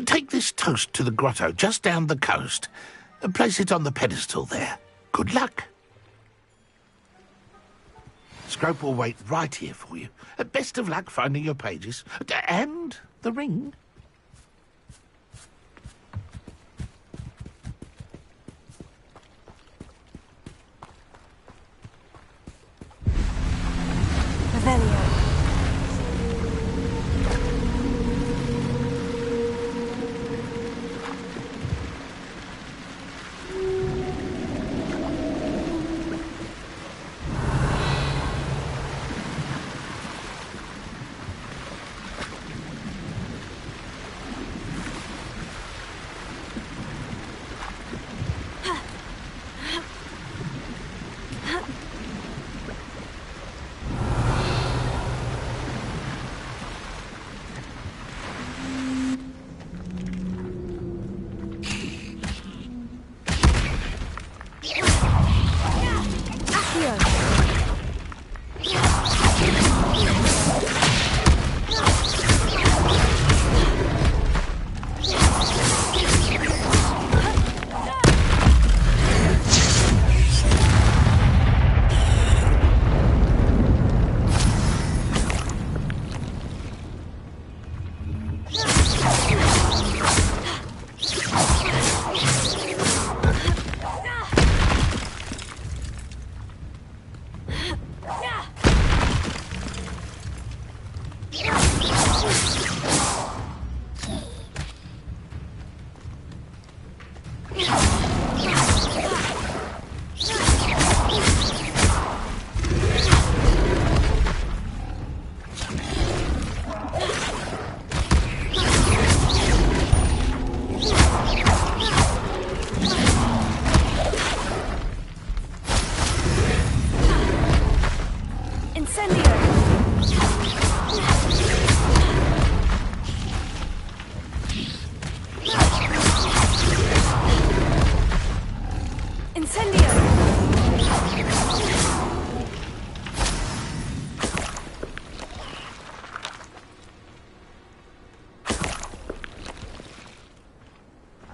Take this toast to the grotto just down the coast and place it on the pedestal there. Good luck. Scrope will wait right here for you. Best of luck finding your pages. And the ring. Revelio.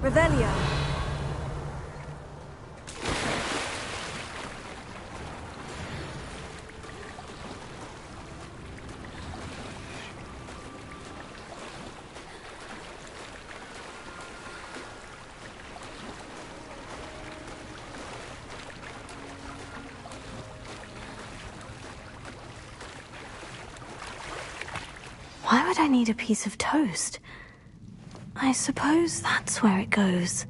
Revelio. Why would I need a piece of toast? I suppose that's where it goes.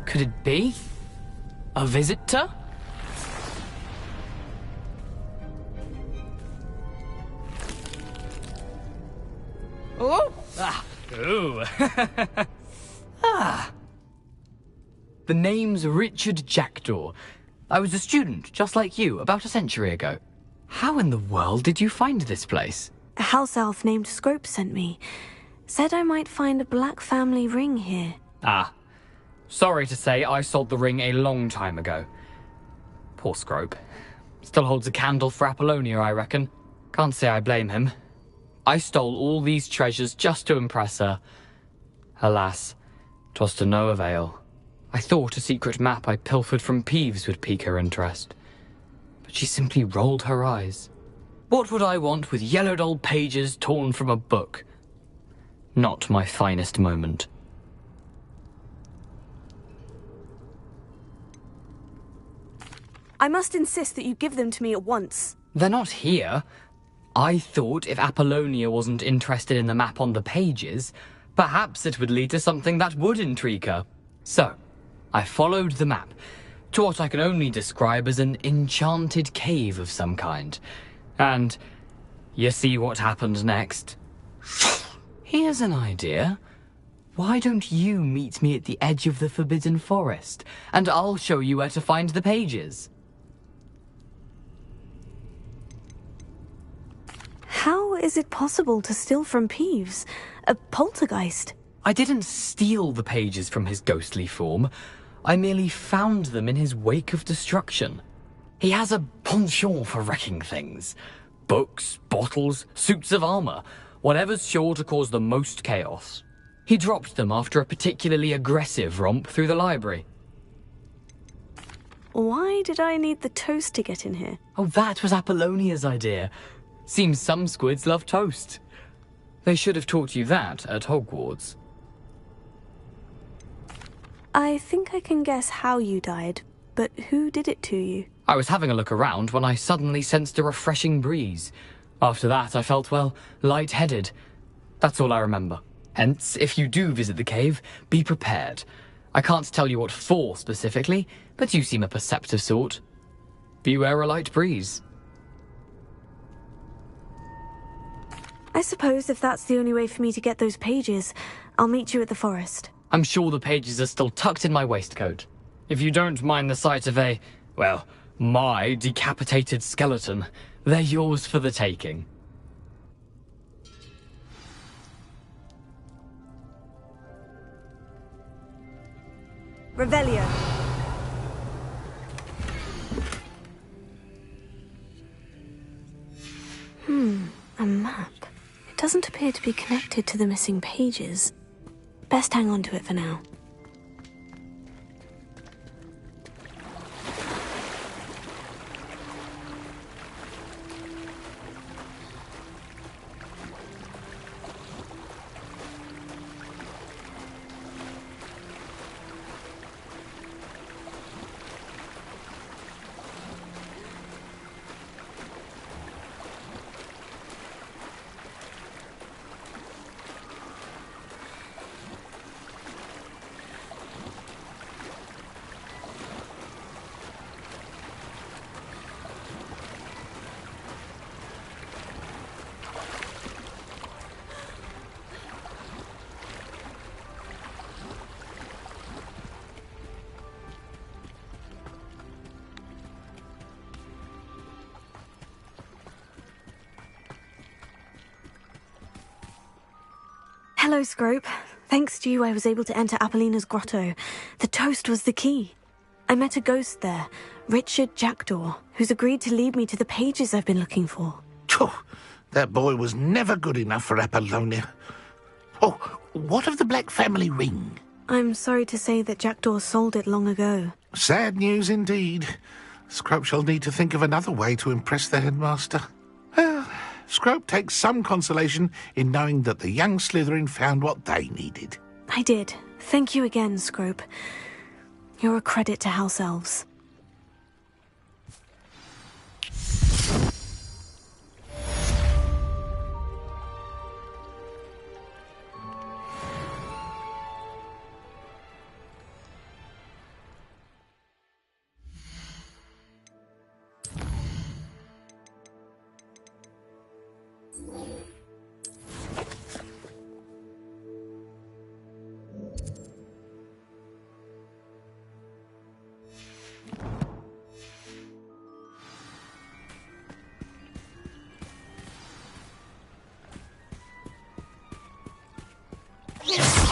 Could it be? A visitor? Oh! Ah! Ooh! Ah! The name's Richard Jackdaw. I was a student, just like you, about a century ago. How in the world did you find this place? A house elf named Scrope sent me. Said I might find a black family ring here. Ah. Sorry to say, I sold the ring a long time ago. Poor Scrope. Still holds a candle for Apollonia, I reckon. Can't say I blame him. I stole all these treasures just to impress her. Alas, 'twas to no avail. I thought a secret map I pilfered from Peeves would pique her interest. But she simply rolled her eyes. What would I want with yellowed old pages torn from a book? Not my finest moment. I must insist that you give them to me at once. They're not here. I thought if Apollonia wasn't interested in the map on the pages, perhaps it would lead to something that would intrigue her. So, I followed the map to what I can only describe as an enchanted cave of some kind. And you see what happened next? Here's an idea. Why don't you meet me at the edge of the Forbidden Forest, and I'll show you where to find the pages? How is it possible to steal from Peeves? A poltergeist? I didn't steal the pages from his ghostly form. I merely found them in his wake of destruction. He has a penchant for wrecking things. Books, bottles, suits of armor, whatever's sure to cause the most chaos. He dropped them after a particularly aggressive romp through the library. Why did I need the toast to get in here? Oh, that was Apollonia's idea. Seems some squids love toast. They should have taught you that at Hogwarts. I think I can guess how you died, but who did it to you? I was having a look around when I suddenly sensed a refreshing breeze. After that, I felt, well, lightheaded. That's all I remember. Hence, if you do visit the cave, be prepared. I can't tell you what for specifically, but you seem a perceptive sort. Beware a light breeze. I suppose if that's the only way for me to get those pages, I'll meet you at the forest. I'm sure the pages are still tucked in my waistcoat. If you don't mind the sight of a, well, my decapitated skeleton, they're yours for the taking. Revelio. A map. It doesn't appear to be connected to the missing pages. Best hang on to it for now. Hello, Scrope. Thanks to you, I was able to enter Apollina's grotto. The toast was the key. I met a ghost there, Richard Jackdaw, who's agreed to lead me to the pages I've been looking for. Phew, that boy was never good enough for Apollonia. Oh, what of the Black family ring? I'm sorry to say that Jackdaw sold it long ago. Sad news indeed. Scrope shall need to think of another way to impress the headmaster. Well, Scrope takes some consolation in knowing that the young Slytherin found what they needed. I did. Thank you again, Scrope. You're a credit to House Elves. Yes.